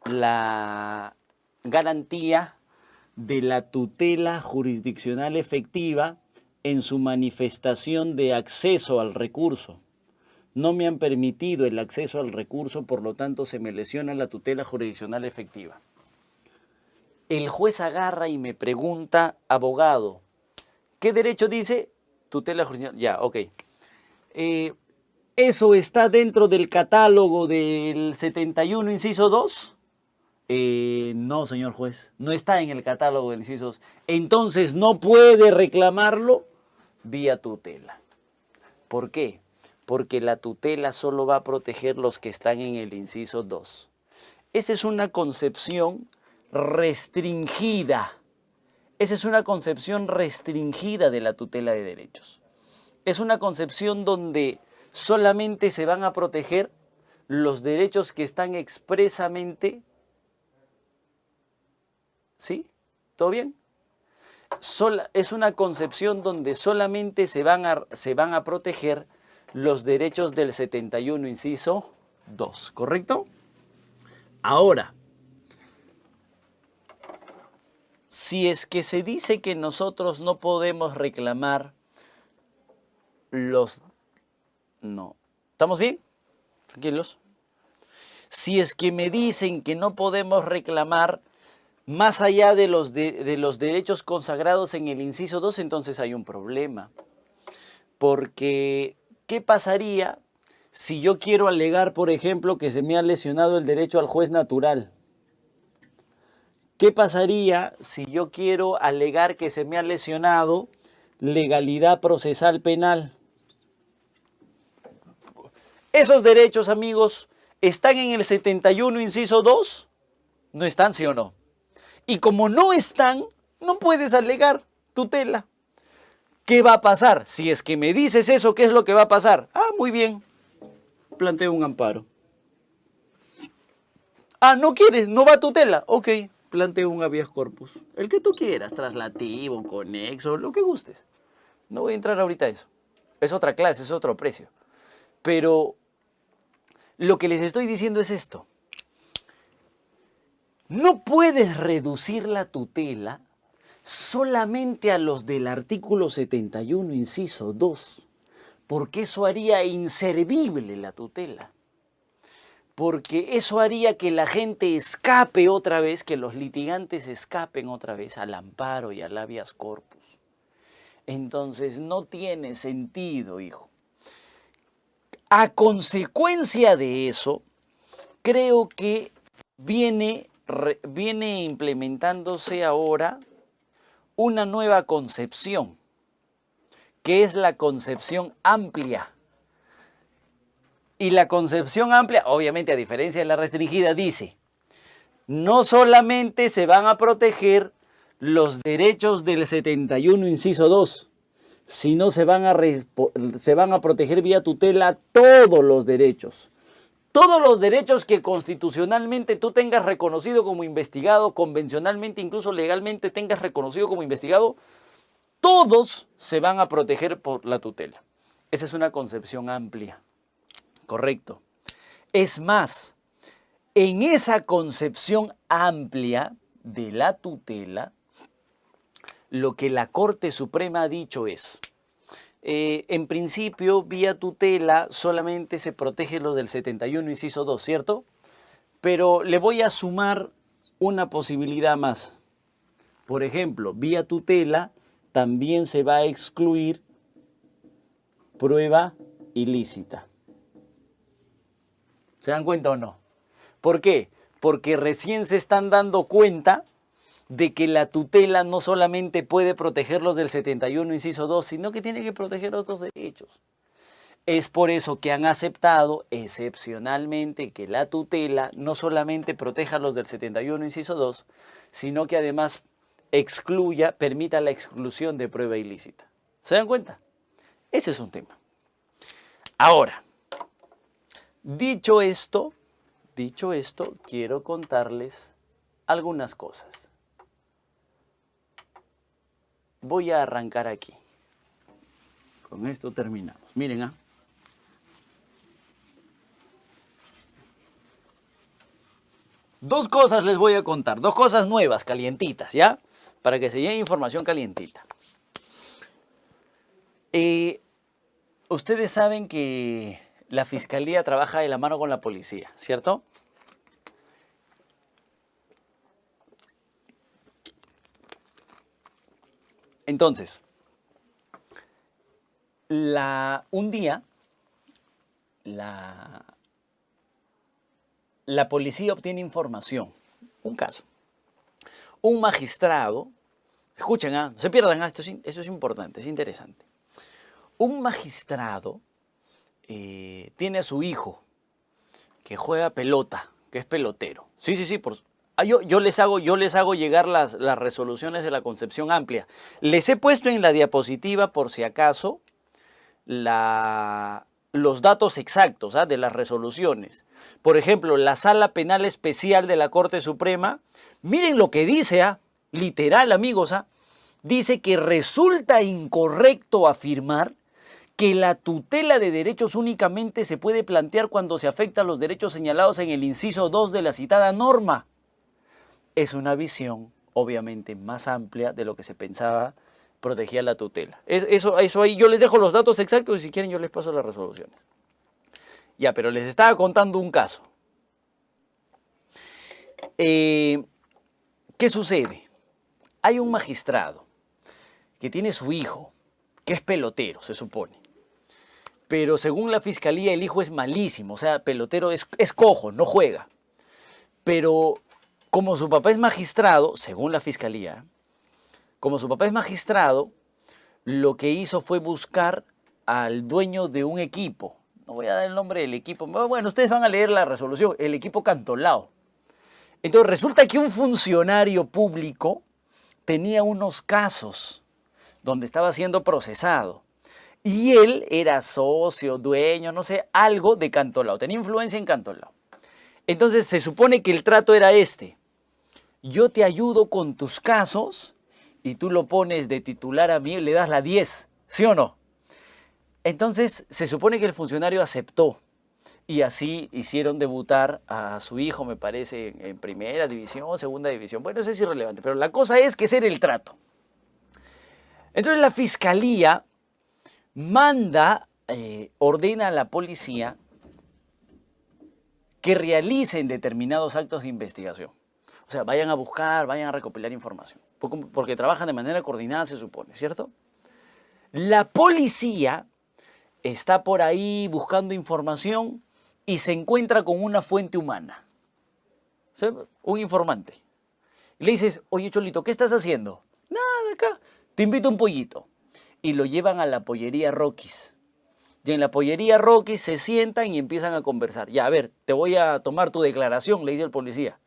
la garantía de la tutela jurisdiccional efectiva en su manifestación de acceso al recurso. No me han permitido el acceso al recurso, por lo tanto se me lesiona la tutela jurisdiccional efectiva. El juez agarra y me pregunta, abogado, ¿qué derecho dice? Tutela jurisdiccional. Ya, ok. ¿Eso está dentro del catálogo del 71, inciso 2? No, señor juez, no está en el catálogo del inciso 2. Entonces no puede reclamarlo vía tutela. ¿Por qué? Porque la tutela solo va a proteger los que están en el inciso 2. Esa es una concepción restringida. Esa es una concepción restringida de la tutela de derechos. Es una concepción donde solamente se van a proteger los derechos que están expresamente. ¿Sí? ¿Todo bien? Es una concepción donde solamente se van a proteger los derechos del 71, inciso 2, ¿correcto? Ahora, si es que se dice que nosotros no podemos reclamar los... No. ¿Estamos bien? Tranquilos. Si es que me dicen que no podemos reclamar más allá de los derechos consagrados en el inciso 2, entonces hay un problema. Porque, ¿qué pasaría si yo quiero alegar, por ejemplo, que se me ha lesionado el derecho al juez natural? ¿Qué pasaría si yo quiero alegar que se me ha lesionado legalidad procesal penal? Esos derechos, amigos, ¿están en el 71, inciso 2? No están, ¿sí o no? Y como no están, no puedes alegar tutela. ¿Qué va a pasar? Si es que me dices eso, ¿qué es lo que va a pasar? Ah, muy bien. Planteo un amparo. Ah, ¿no quieres? ¿No va a tutela? Ok, planteo un habeas corpus. El que tú quieras, traslativo, conexo, lo que gustes. No voy a entrar ahorita a eso. Es otra clase, es otro precio. Pero lo que les estoy diciendo es esto. No puedes reducir la tutela solamente a los del artículo 71, inciso 2, porque eso haría inservible la tutela. Porque eso haría que la gente escape otra vez, que los litigantes escapen otra vez al amparo y al habeas corpus. Entonces no tiene sentido, hijo. A consecuencia de eso, creo que viene implementándose ahora una nueva concepción, que es la concepción amplia. Y la concepción amplia, obviamente a diferencia de la restringida, dice, no solamente se van a proteger los derechos del 71, inciso 2, sino se van a proteger vía tutela todos los derechos. Todos los derechos que constitucionalmente tú tengas reconocido como investigado, convencionalmente, incluso legalmente tengas reconocido como investigado, todos se van a proteger por la tutela. Esa es una concepción amplia. Correcto. Es más, en esa concepción amplia de la tutela, lo que la Corte Suprema ha dicho es, en principio, vía tutela solamente se protege los del 71, inciso 2, ¿cierto? Pero le voy a sumar una posibilidad más. Por ejemplo, vía tutela también se va a excluir prueba ilícita. ¿Se dan cuenta o no? ¿Por qué? Porque recién se están dando cuenta de que la tutela no solamente puede proteger los del 71, inciso 2, sino que tiene que proteger otros derechos. Es por eso que han aceptado excepcionalmente que la tutela no solamente proteja los del 71, inciso 2, sino que además permita la exclusión de prueba ilícita. ¿Se dan cuenta? Ese es un tema. Ahora, dicho esto, quiero contarles algunas cosas. Voy a arrancar aquí. Con esto terminamos. Miren, Dos cosas les voy a contar, dos cosas nuevas, calientitas, ¿ya? Para que se lleve información calientita. Ustedes saben que la Fiscalía trabaja de la mano con la policía, ¿cierto? Entonces, un día, la policía obtiene información, un caso. Un magistrado, escuchen, no se pierdan, esto es importante, es interesante. Un magistrado tiene a su hijo que juega pelota, que es pelotero. Sí, yo les hago llegar las resoluciones de la concepción amplia. Les he puesto en la diapositiva, por si acaso, los datos exactos de las resoluciones. Por ejemplo, la Sala Penal Especial de la Corte Suprema, miren lo que dice, literal, amigos, dice que resulta incorrecto afirmar que la tutela de derechos únicamente se puede plantear cuando se afectan los derechos señalados en el inciso 2 de la citada norma. Es una visión, obviamente, más amplia de lo que se pensaba protegía la tutela. Eso ahí, yo les dejo los datos exactos y si quieren yo les paso las resoluciones. Ya, pero les estaba contando un caso. ¿Qué sucede? Hay un magistrado que tiene su hijo, que es pelotero, se supone. Pero según la fiscalía el hijo es malísimo, o sea, pelotero es cojo, no juega. Pero como su papá es magistrado, según la fiscalía, como su papá es magistrado, lo que hizo fue buscar al dueño de un equipo no voy a dar el nombre del equipo, bueno, ustedes van a leer la resolución, el equipo Cantolao. Entonces resulta que un funcionario público tenía unos casos donde estaba siendo procesado y él era socio, dueño, no sé, algo de Cantolao, tenía influencia en Cantolao. Entonces se supone que el trato era este: yo te ayudo con tus casos y tú lo pones de titular a mí y le das la 10, ¿sí o no? Entonces se supone que el funcionario aceptó y así hicieron debutar a su hijo, me parece, en primera división, segunda división. Bueno, eso es irrelevante, pero la cosa es que ese era el trato. Entonces la fiscalía manda, ordena a la policía que realicen determinados actos de investigación. O sea, vayan a buscar, vayan a recopilar información, porque trabajan de manera coordinada, se supone, ¿cierto? La policía está por ahí buscando información y se encuentra con una fuente humana, o sea, un informante. Y le dices, oye Cholito, ¿qué estás haciendo? Nada, acá, te invito a un pollito. Y lo llevan a la pollería Rockies. Y en la pollería Rockies se sientan y empiezan a conversar. Ya, a ver, te voy a tomar tu declaración, le dice el policía.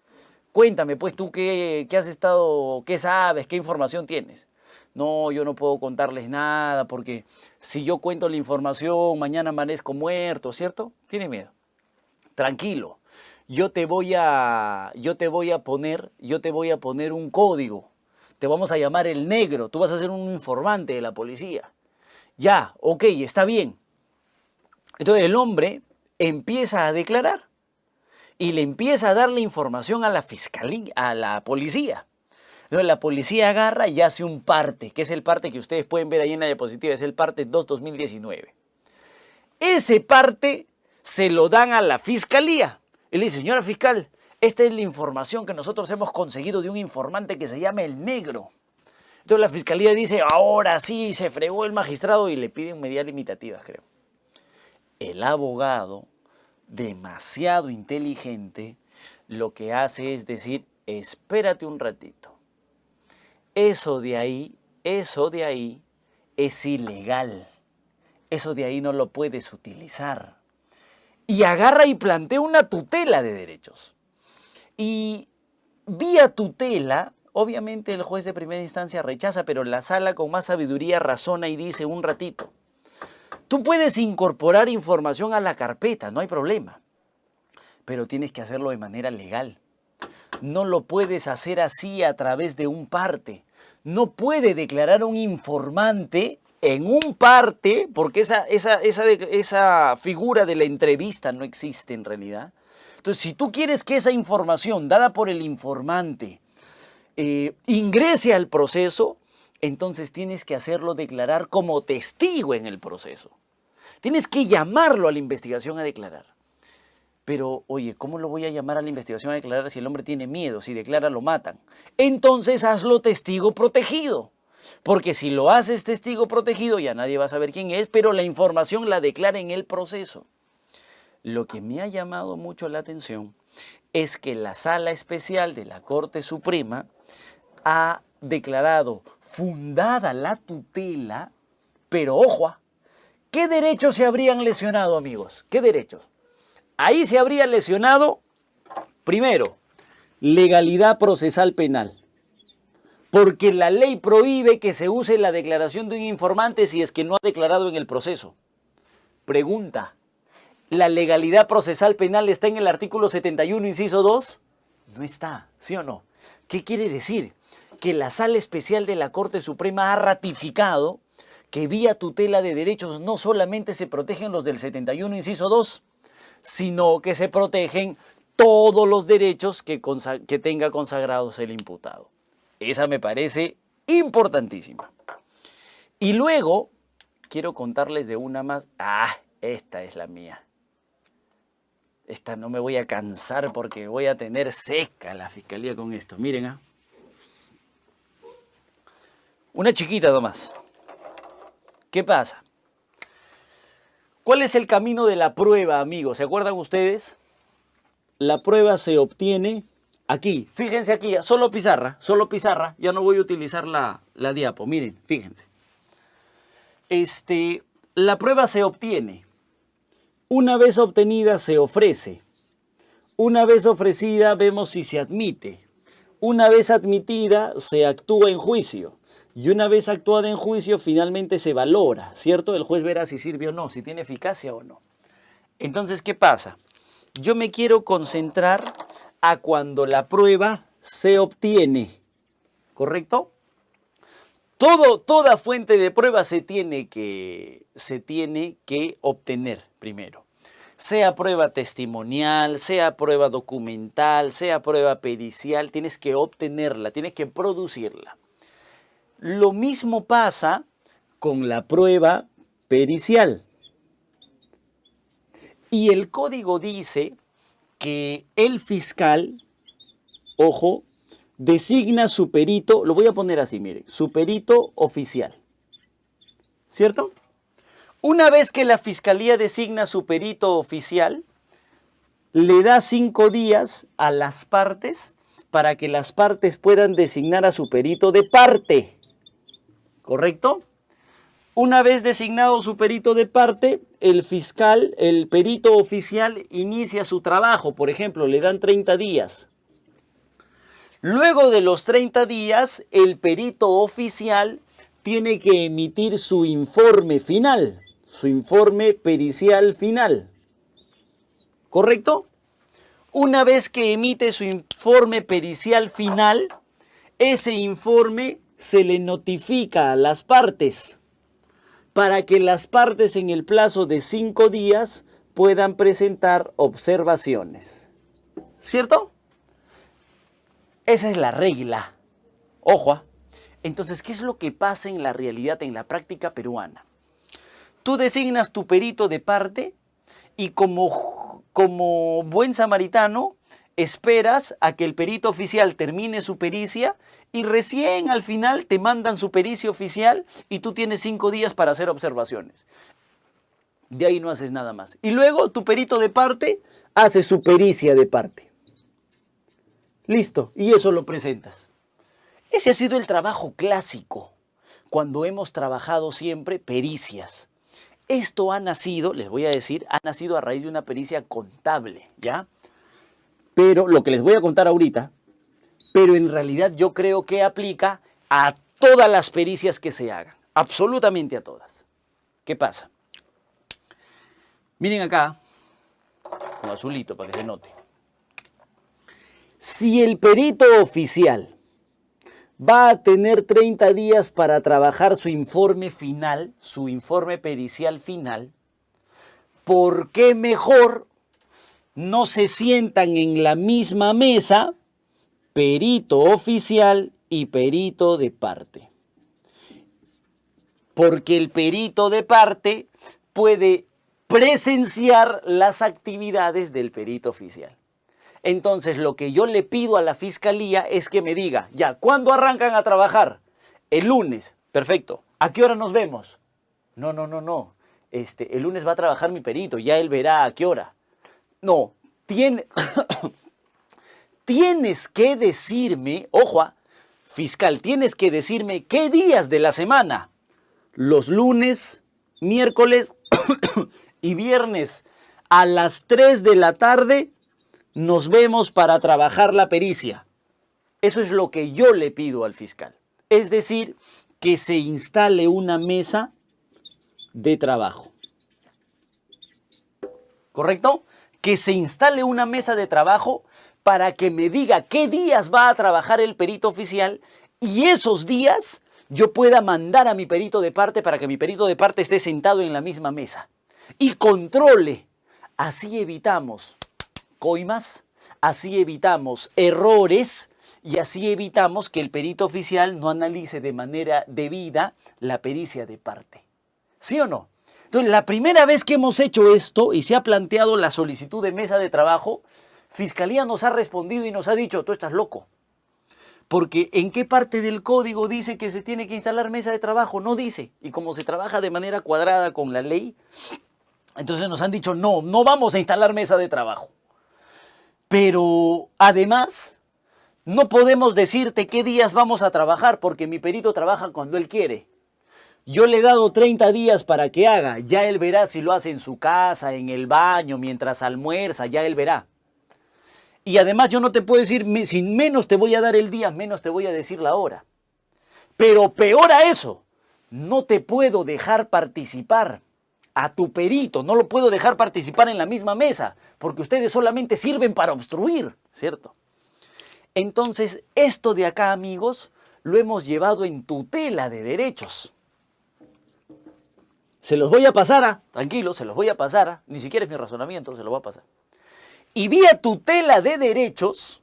Cuéntame, pues, tú qué has estado, qué sabes, qué información tienes. No, yo no puedo contarles nada porque si yo cuento la información, mañana amanezco muerto, ¿cierto? Tiene miedo. Tranquilo, yo te voy a poner un código. Te vamos a llamar el negro, tú vas a ser un informante de la policía. Ya, ok, está bien. Entonces el hombre empieza a declarar y le empieza a dar la información a la fiscalía, a la policía. Entonces la policía agarra y hace un parte, que es el parte que ustedes pueden ver ahí en la diapositiva, es el parte 2/2019. Ese parte se lo dan a la fiscalía. Y le dice, señora fiscal, esta es la información que nosotros hemos conseguido de un informante que se llama el negro. Entonces la fiscalía dice, ahora sí, se fregó el magistrado y le piden medidas limitativas, creo. El abogado, demasiado inteligente, lo que hace es decir, espérate un ratito. Eso de ahí es ilegal. Eso de ahí no lo puedes utilizar. Y agarra y plantea una tutela de derechos. Y vía tutela, obviamente el juez de primera instancia rechaza, pero la sala con más sabiduría razona y dice un ratito. Tú puedes incorporar información a la carpeta, no hay problema, pero tienes que hacerlo de manera legal. No lo puedes hacer así a través de un parte. No puede declarar un informante en un parte, porque esa figura de la entrevista no existe en realidad. Entonces, si tú quieres que esa información dada por el informante ingrese al proceso, entonces tienes que hacerlo declarar como testigo en el proceso. Tienes que llamarlo a la investigación a declarar. Pero, oye, ¿cómo lo voy a llamar a la investigación a declarar si el hombre tiene miedo? Si declara, lo matan. Entonces hazlo testigo protegido. Porque si lo haces testigo protegido, ya nadie va a saber quién es, pero la información la declara en el proceso. Lo que me ha llamado mucho la atención es que la Sala Especial de la Corte Suprema ha declarado fundada la tutela, pero ojo, ¿qué derechos se habrían lesionado, amigos? ¿Qué derechos? Ahí se habría lesionado, primero, legalidad procesal penal. Porque la ley prohíbe que se use la declaración de un informante si es que no ha declarado en el proceso. Pregunta, ¿la legalidad procesal penal está en el artículo 71, inciso 2? No está, ¿sí o no? ¿Qué quiere decir? Que la Sala Especial de la Corte Suprema ha ratificado que vía tutela de derechos no solamente se protegen los del 71, inciso 2, sino que se protegen todos los derechos que tenga consagrados el imputado. Esa me parece importantísima. Y luego, quiero contarles de una más. Esta es la mía. Esta no me voy a cansar porque voy a tener seca la fiscalía con esto. Miren, una chiquita nomás. ¿Qué pasa? ¿Cuál es el camino de la prueba, amigos? ¿Se acuerdan ustedes? La prueba se obtiene aquí. Fíjense aquí, solo pizarra. Ya no voy a utilizar la diapo. Miren, fíjense. La prueba se obtiene Una vez obtenida se ofrece. Una vez ofrecida vemos si se admite. Una vez admitida se actúa en juicio. Y una vez actuada en juicio finalmente se valora, ¿cierto? El juez verá si sirve o no, si tiene eficacia o no. Entonces, ¿qué pasa? Yo me quiero concentrar a cuando la prueba se obtiene, ¿correcto? Toda fuente de prueba se tiene que obtener primero. Sea prueba testimonial, sea prueba documental, sea prueba pericial, tienes que obtenerla, tienes que producirla. Lo mismo pasa con la prueba pericial. Y el código dice que el fiscal, ojo, designa su perito, lo voy a poner así, miren, su perito oficial, ¿cierto? Una vez que la fiscalía designa su perito oficial, le da 5 días a las partes para que las partes puedan designar a su perito de parte, ¿correcto? Una vez designado su perito de parte, el fiscal, el perito oficial inicia su trabajo, por ejemplo, le dan 30 días. Luego de los 30 días, el perito oficial tiene que emitir su informe final, su informe pericial final. ¿Correcto? Una vez que emite su informe pericial final, ese informe se le notifica a las partes para que las partes en el plazo de 5 días puedan presentar observaciones. ¿Cierto? Esa es la regla. Ojo. Entonces, ¿qué es lo que pasa en la realidad, en la práctica peruana? Tú designas tu perito de parte y como buen samaritano esperas a que el perito oficial termine su pericia y recién al final te mandan su pericia oficial y tú tienes 5 días para hacer observaciones. De ahí no haces nada más. Y luego tu perito de parte hace su pericia de parte. Listo, y eso lo presentas. Ese ha sido el trabajo clásico, cuando hemos trabajado siempre pericias. Esto ha nacido, les voy a decir, ha nacido a raíz de una pericia contable, ¿ya? Pero lo que les voy a contar ahorita, pero en realidad yo creo que aplica a todas las pericias que se hagan, absolutamente a todas. ¿Qué pasa? Miren acá, con azulito para que se note. Si el perito oficial va a tener 30 días para trabajar su informe final, su informe pericial final, ¿por qué mejor no se sientan en la misma mesa perito oficial y perito de parte? Porque el perito de parte puede presenciar las actividades del perito oficial. Entonces, lo que yo le pido a la fiscalía es que me diga, ya, ¿cuándo arrancan a trabajar? El lunes. Perfecto. ¿A qué hora nos vemos? No. El lunes va a trabajar mi perito, ya él verá a qué hora. No, tienes que decirme, ojo, fiscal, tienes que decirme qué días de la semana. Los lunes, miércoles y viernes a las 3 de la tarde nos vemos para trabajar la pericia. Eso es lo que yo le pido al fiscal. Es decir, que se instale una mesa de trabajo. ¿Correcto? Que se instale una mesa de trabajo para que me diga qué días va a trabajar el perito oficial y esos días yo pueda mandar a mi perito de parte para que mi perito de parte esté sentado en la misma mesa y controle. Así evitamos coimas, así evitamos errores y así evitamos que el perito oficial no analice de manera debida la pericia de parte. ¿Sí o no? Entonces, la primera vez que hemos hecho esto y se ha planteado la solicitud de mesa de trabajo, Fiscalía nos ha respondido y nos ha dicho, tú estás loco. Porque ¿en qué parte del código dice que se tiene que instalar mesa de trabajo? No dice. Y como se trabaja de manera cuadrada con la ley, entonces nos han dicho, no vamos a instalar mesa de trabajo. Pero además, no podemos decirte qué días vamos a trabajar porque mi perito trabaja cuando él quiere. Yo le he dado 30 días para que haga. Ya él verá si lo hace en su casa, en el baño, mientras almuerza, ya él verá. Y además yo no te puedo decir, sin menos te voy a dar el día, menos te voy a decir la hora. Pero peor a eso, no te puedo dejar participar a tu perito, no lo puedo dejar participar en la misma mesa, porque ustedes solamente sirven para obstruir, ¿cierto? Entonces, esto de acá, amigos, lo hemos llevado en tutela de derechos. Se los voy a pasar, tranquilo, se los voy a pasar, ni siquiera es mi razonamiento, se los voy a pasar. Y vía tutela de derechos,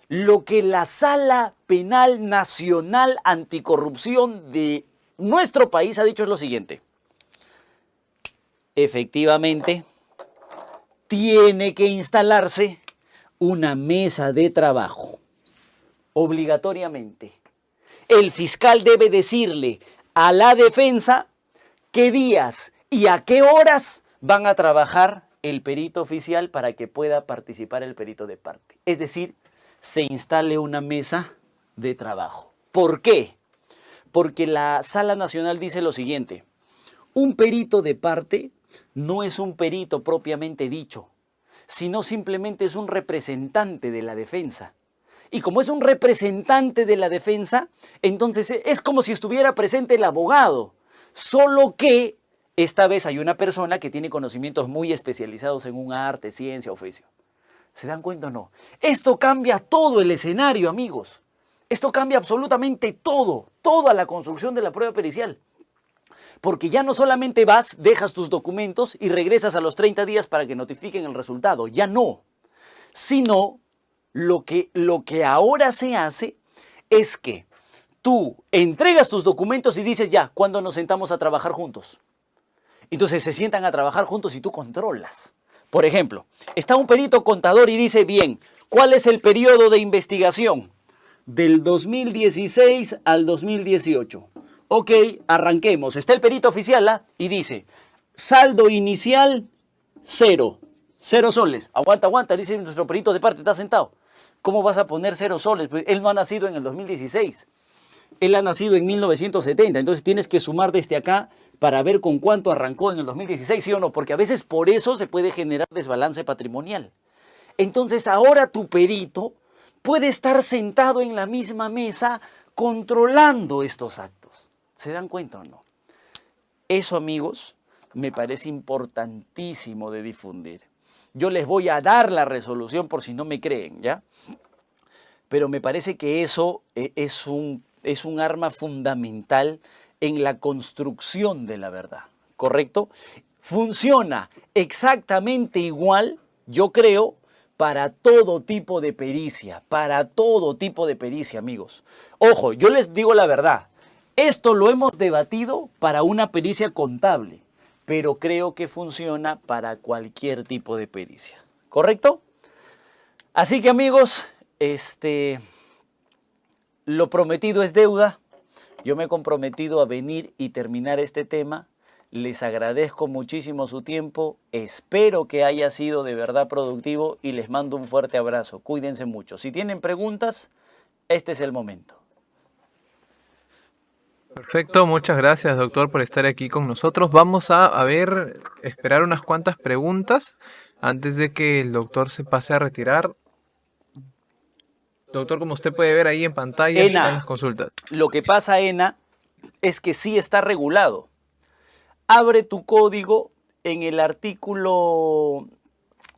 lo que la Sala Penal Nacional Anticorrupción de nuestro país ha dicho es lo siguiente. Efectivamente, tiene que instalarse una mesa de trabajo, obligatoriamente. El fiscal debe decirle a la defensa qué días y a qué horas van a trabajar el perito oficial para que pueda participar el perito de parte. Es decir, se instale una mesa de trabajo. ¿Por qué? Porque la Sala Nacional dice lo siguiente: un perito de parte no es un perito propiamente dicho, sino simplemente es un representante de la defensa. Y como es un representante de la defensa, entonces es como si estuviera presente el abogado, solo que esta vez hay una persona que tiene conocimientos muy especializados en un arte, ciencia, oficio. ¿Se dan cuenta o no? Esto cambia todo el escenario, amigos. Esto cambia absolutamente todo, toda la construcción de la prueba pericial. Porque ya no solamente vas, dejas tus documentos y regresas a los 30 días para que notifiquen el resultado. Ya no. Sino lo que ahora se hace es que tú entregas tus documentos y dices ya, ¿cuándo nos sentamos a trabajar juntos? Entonces se sientan a trabajar juntos y tú controlas. Por ejemplo, está un perito contador y dice, bien, ¿cuál es el periodo de investigación? Del 2016 al 2018. Ok, arranquemos. Está el perito oficial y dice, saldo inicial, 0 soles. Aguanta, dice nuestro perito de parte, está sentado. ¿Cómo vas a poner 0 soles? Pues él no ha nacido en el 2016. Él ha nacido en 1970, entonces tienes que sumar desde acá para ver con cuánto arrancó en el 2016, ¿sí o no? Porque a veces por eso se puede generar desbalance patrimonial. Entonces ahora tu perito puede estar sentado en la misma mesa controlando estos actos. ¿Se dan cuenta o no? Eso, amigos, me parece importantísimo de difundir. Yo les voy a dar la resolución por si no me creen, ¿ya? Pero me parece que eso es un arma fundamental en la construcción de la verdad, ¿correcto? Funciona exactamente igual, yo creo, para todo tipo de pericia, amigos. Ojo, yo les digo la verdad, esto lo hemos debatido para una pericia contable, pero creo que funciona para cualquier tipo de pericia, ¿correcto? Así que, amigos, lo prometido es deuda. Yo me he comprometido a venir y terminar este tema. Les agradezco muchísimo su tiempo. Espero que haya sido de verdad productivo y les mando un fuerte abrazo. Cuídense mucho. Si tienen preguntas, este es el momento. Perfecto, muchas gracias, doctor, por estar aquí con nosotros. Vamos a esperar unas cuantas preguntas antes de que el doctor se pase a retirar. Doctor, como usted puede ver ahí en pantalla, están las consultas. Lo que pasa, Ena, es que sí está regulado. Abre tu código en el artículo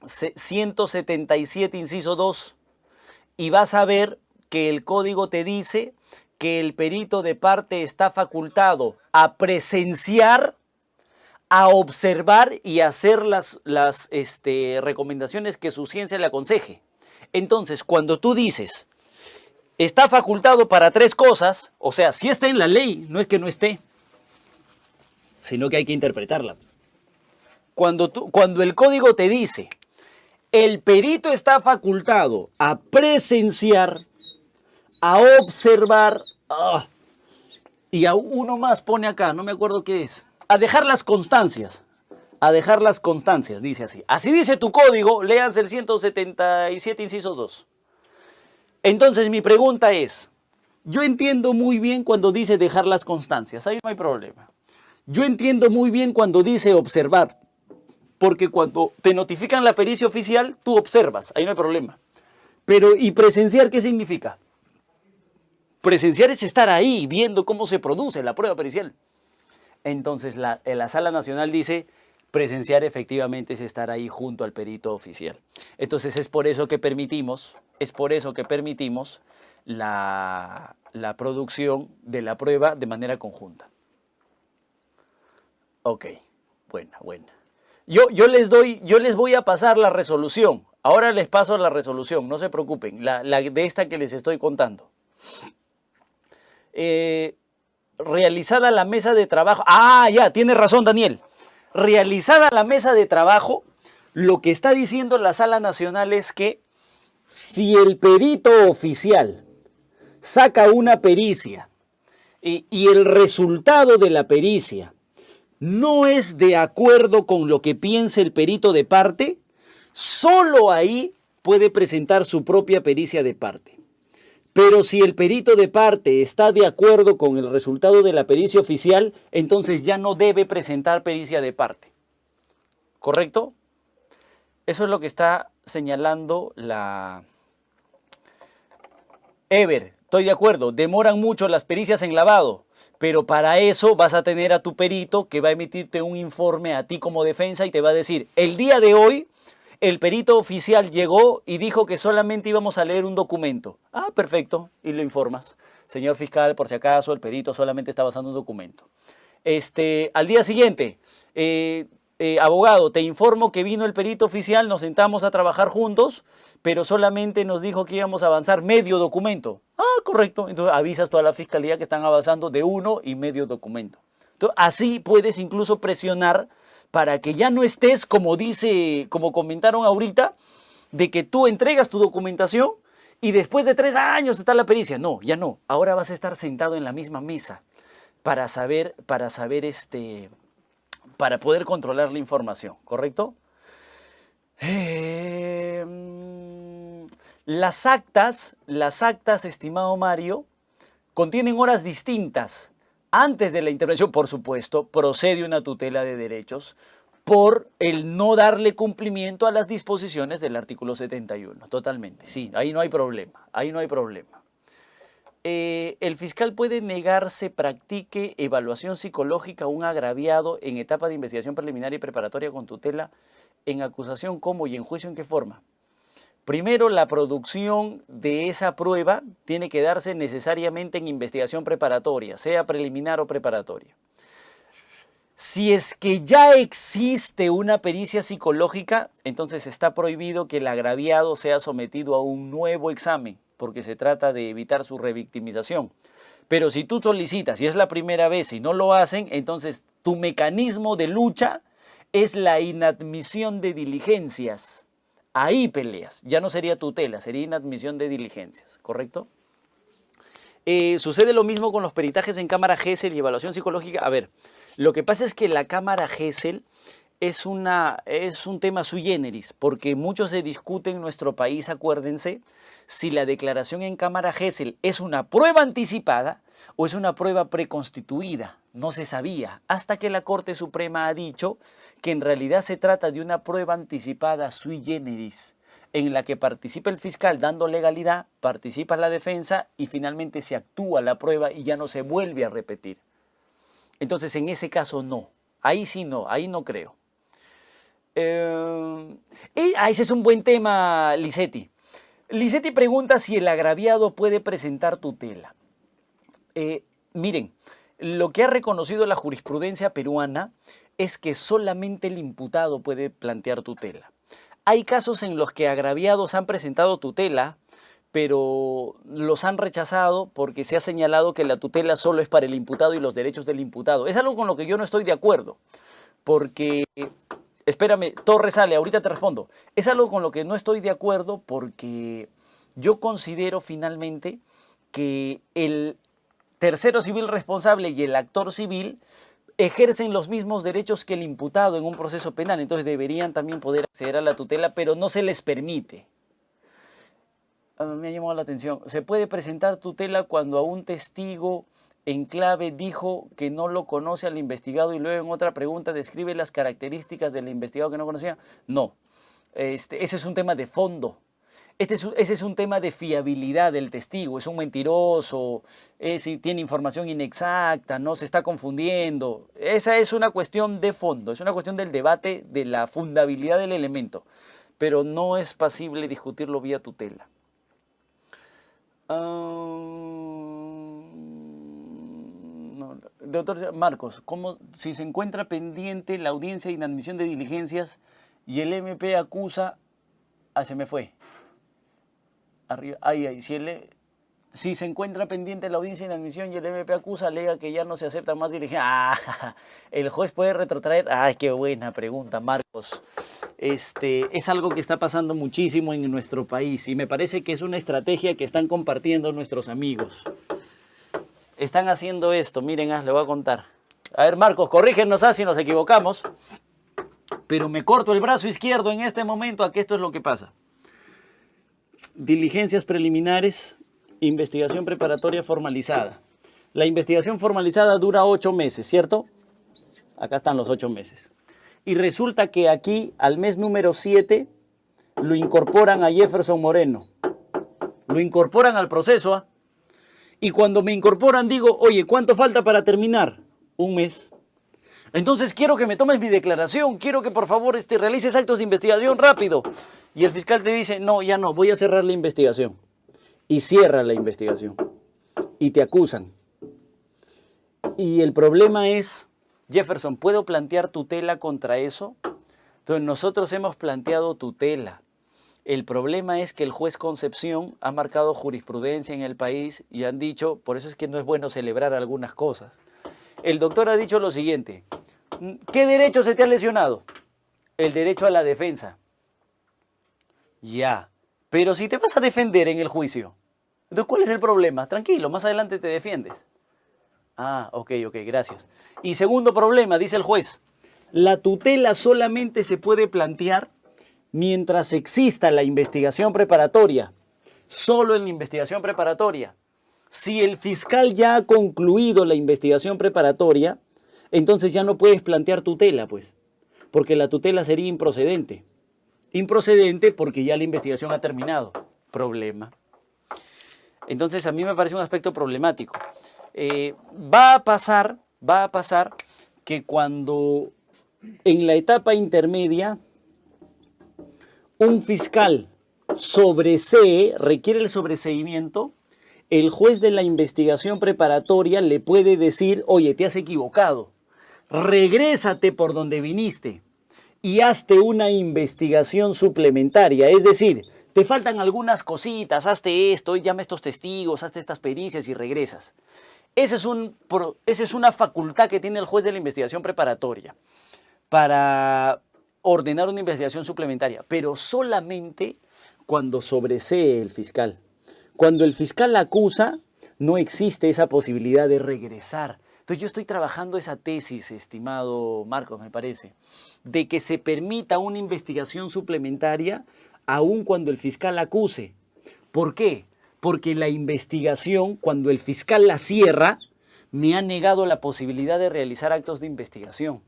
177, inciso 2, y vas a ver que el código te dice que el perito de parte está facultado a presenciar, a observar y hacer las recomendaciones que su ciencia le aconseje. Entonces, cuando tú dices, está facultado para 3 cosas, o sea, si está en la ley, no es que no esté, sino que hay que interpretarla. Cuando el código te dice, el perito está facultado a presenciar, a observar, y a uno más pone acá, no me acuerdo qué es, a dejar las constancias, dice así. Así dice tu código, léanse el 177, inciso 2. Entonces mi pregunta es, yo entiendo muy bien cuando dice dejar las constancias, ahí no hay problema. Yo entiendo muy bien cuando dice observar, porque cuando te notifican la pericia oficial, tú observas, ahí no hay problema. Pero, ¿y presenciar qué significa? Presenciar es estar ahí, viendo cómo se produce la prueba pericial. Entonces, la Sala Nacional dice, presenciar efectivamente es estar ahí junto al perito oficial. Entonces, es por eso que permitimos la producción de la prueba de manera conjunta. Ok, buena. Yo les voy a pasar la resolución. Ahora les paso la resolución, no se preocupen, la de esta que les estoy contando. Realizada la mesa de trabajo. Ah, ya, tiene razón, Daniel. Realizada la mesa de trabajo, lo que está diciendo la Sala Nacional es que si el perito oficial saca una pericia y el resultado de la pericia no es de acuerdo con lo que piense el perito de parte, solo ahí puede presentar su propia pericia de parte. Pero si el perito de parte está de acuerdo con el resultado de la pericia oficial, entonces ya no debe presentar pericia de parte. ¿Correcto? Eso es lo que está señalando la... Ever, estoy de acuerdo, demoran mucho las pericias en lavado, pero para eso vas a tener a tu perito que va a emitirte un informe a ti como defensa y te va a decir, el día de hoy el perito oficial llegó y dijo que solamente íbamos a leer un documento. Ah, perfecto, y lo informas. Señor fiscal, por si acaso, el perito solamente está basando un documento. Al día siguiente, abogado, te informo que vino el perito oficial, nos sentamos a trabajar juntos, pero solamente nos dijo que íbamos a avanzar medio documento. Ah, correcto. Entonces avisas toda la fiscalía que están avanzando de 1,5 documento. Entonces, así puedes incluso presionar para que ya no estés, como comentaron ahorita, de que tú entregas tu documentación y después de 3 años está la pericia. No, ya no. Ahora vas a estar sentado en la misma mesa para poder controlar la información, ¿correcto? Las actas, estimado Mario, contienen horas distintas. Antes de la intervención, por supuesto, procede una tutela de derechos por el no darle cumplimiento a las disposiciones del artículo 71. Totalmente, sí, ahí no hay problema, el fiscal puede negar se practique evaluación psicológica a un agraviado en etapa de investigación preliminar y preparatoria con tutela en acusación, ¿cómo y en juicio en qué forma? Primero, la producción de esa prueba tiene que darse necesariamente en investigación preparatoria, sea preliminar o preparatoria. Si es que ya existe una pericia psicológica, entonces está prohibido que el agraviado sea sometido a un nuevo examen, porque se trata de evitar su revictimización. Pero si tú solicitas y es la primera vez y no lo hacen, entonces tu mecanismo de lucha es la inadmisión de diligencias. Ahí peleas, ya no sería tutela, sería inadmisión de diligencias, ¿correcto? Sucede lo mismo con los peritajes en cámara Gesell y evaluación psicológica. A ver, lo que pasa es que la cámara Gesell es un tema sui generis, porque mucho se discute en nuestro país, acuérdense, si la declaración en cámara Gesell es una prueba anticipada o es una prueba preconstituida. No se sabía, hasta que la Corte Suprema ha dicho que en realidad se trata de una prueba anticipada sui generis, en la que participa el fiscal dando legalidad, participa la defensa y finalmente se actúa la prueba y ya no se vuelve a repetir. Entonces, en ese caso no, ahí sí no, ahí no creo. Ese es un buen tema, Lisetti. Lisetti pregunta si el agraviado puede presentar tutela. Miren, lo que ha reconocido la jurisprudencia peruana es que solamente el imputado puede plantear tutela. Hay casos en los que agraviados han presentado tutela, pero los han rechazado porque se ha señalado que la tutela solo es para el imputado y los derechos del imputado. Es algo con lo que yo no estoy de acuerdo, porque... Espérame, Torres sale, ahorita te respondo. Es algo con lo que no estoy de acuerdo porque yo considero finalmente que el tercero civil responsable y el actor civil ejercen los mismos derechos que el imputado en un proceso penal, entonces deberían también poder acceder a la tutela, pero no se les permite. Me ha llamado la atención. Se puede presentar tutela cuando a un testigo Enclave dijo que no lo conoce al investigado y luego en otra pregunta describe las características del investigado que no conocía. No, ese es un tema de fondo. Ese es un tema de fiabilidad del testigo. Es un mentiroso, tiene información inexacta, no se está confundiendo. Esa es una cuestión de fondo, es una cuestión del debate de la fundabilidad del elemento, pero no es pasible discutirlo vía tutela. No, doctor Marcos, ¿cómo si se encuentra pendiente la audiencia de inadmisión de diligencias y el MP acusa... se me fue. Arriba, si se encuentra pendiente la audiencia de inadmisión y el MP acusa, alega que ya no se acepta más diligencia. El juez puede retrotraer. Qué buena pregunta, Marcos. Es algo que está pasando muchísimo en nuestro país y me parece que es una estrategia que están compartiendo nuestros amigos. Están haciendo esto, miren, le voy a contar. A ver, Marcos, corrígenos si nos equivocamos, pero me corto el brazo izquierdo en este momento a que esto es lo que pasa. Diligencias preliminares, investigación preparatoria formalizada. La investigación formalizada dura 8 meses, ¿cierto? Acá están los 8 meses. Y resulta que aquí, al mes número 7, lo incorporan a Jefferson Moreno. Lo incorporan al proceso, Y cuando me incorporan digo, oye, ¿cuánto falta para terminar? 1 mes. Entonces quiero que me tomes mi declaración, quiero que por favor realices actos de investigación rápido. Y el fiscal te dice, no, ya no, voy a cerrar la investigación. Y cierra la investigación. Y te acusan. Y el problema es, Jefferson, ¿puedo plantear tutela contra eso? Entonces nosotros hemos planteado tutela. El problema es que el juez Concepción ha marcado jurisprudencia en el país y han dicho, por eso es que no es bueno celebrar algunas cosas. El doctor ha dicho lo siguiente, ¿qué derecho se te ha lesionado? El derecho a la defensa. Ya, pero si te vas a defender en el juicio, entonces ¿cuál es el problema? Tranquilo, más adelante te defiendes. Ok, gracias. Y segundo problema, dice el juez, la tutela solamente se puede plantear mientras exista la investigación preparatoria, solo en la investigación preparatoria. Si el fiscal ya ha concluido la investigación preparatoria, entonces ya no puedes plantear tutela, pues, porque la tutela sería improcedente. Improcedente porque ya la investigación ha terminado. Problema. Entonces a mí me parece un aspecto problemático. Va a pasar que cuando en la etapa intermedia un fiscal requiere el sobreseimiento, el juez de la investigación preparatoria le puede decir, oye, te has equivocado, regrésate por donde viniste y hazte una investigación suplementaria, es decir, te faltan algunas cositas, hazte esto, llama a estos testigos, hazte estas pericias y regresas. Esa es una facultad que tiene el juez de la investigación preparatoria para ordenar una investigación suplementaria, pero solamente cuando sobresee el fiscal. Cuando el fiscal acusa, no existe esa posibilidad de regresar. Entonces yo estoy trabajando esa tesis, estimado Marcos, me parece, de que se permita una investigación suplementaria aun cuando el fiscal acuse. ¿Por qué? Porque la investigación, cuando el fiscal la cierra, me ha negado la posibilidad de realizar actos de investigación.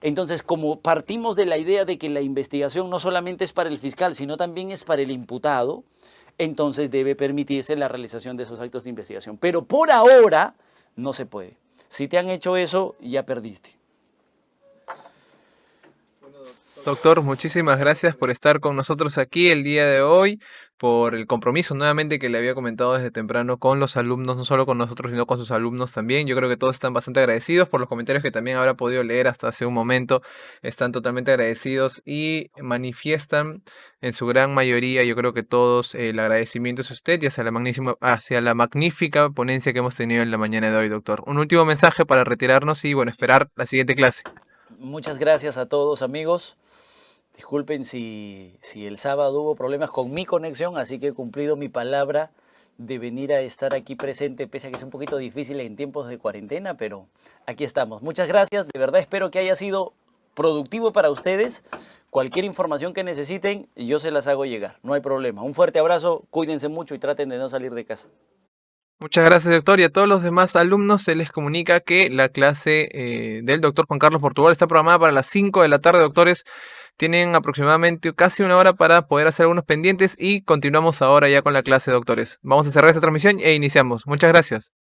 Entonces, como partimos de la idea de que la investigación no solamente es para el fiscal, sino también es para el imputado, entonces debe permitirse la realización de esos actos de investigación. Pero por ahora no se puede. Si te han hecho eso, ya perdiste. Doctor, muchísimas gracias por estar con nosotros aquí el día de hoy, por el compromiso nuevamente que le había comentado desde temprano con los alumnos, no solo con nosotros, sino con sus alumnos también. Yo creo que todos están bastante agradecidos por los comentarios que también habrá podido leer hasta hace un momento. Están totalmente agradecidos y manifiestan en su gran mayoría, yo creo que todos, el agradecimiento es usted y hacia la magnífica ponencia que hemos tenido en la mañana de hoy, doctor. Un último mensaje para retirarnos y, bueno, esperar la siguiente clase. Muchas gracias a todos, amigos. Disculpen si el sábado hubo problemas con mi conexión, así que he cumplido mi palabra de venir a estar aquí presente, pese a que es un poquito difícil en tiempos de cuarentena, pero aquí estamos. Muchas gracias, de verdad espero que haya sido productivo para ustedes. Cualquier información que necesiten, yo se las hago llegar, no hay problema. Un fuerte abrazo, cuídense mucho y traten de no salir de casa. Muchas gracias, doctor. Y a todos los demás alumnos se les comunica que la clase del doctor Juan Carlos Portugal está programada para las 5 de la tarde, doctores. Tienen aproximadamente casi una hora para poder hacer algunos pendientes y continuamos ahora ya con la clase, doctores. Vamos a cerrar esta transmisión e iniciamos. Muchas gracias.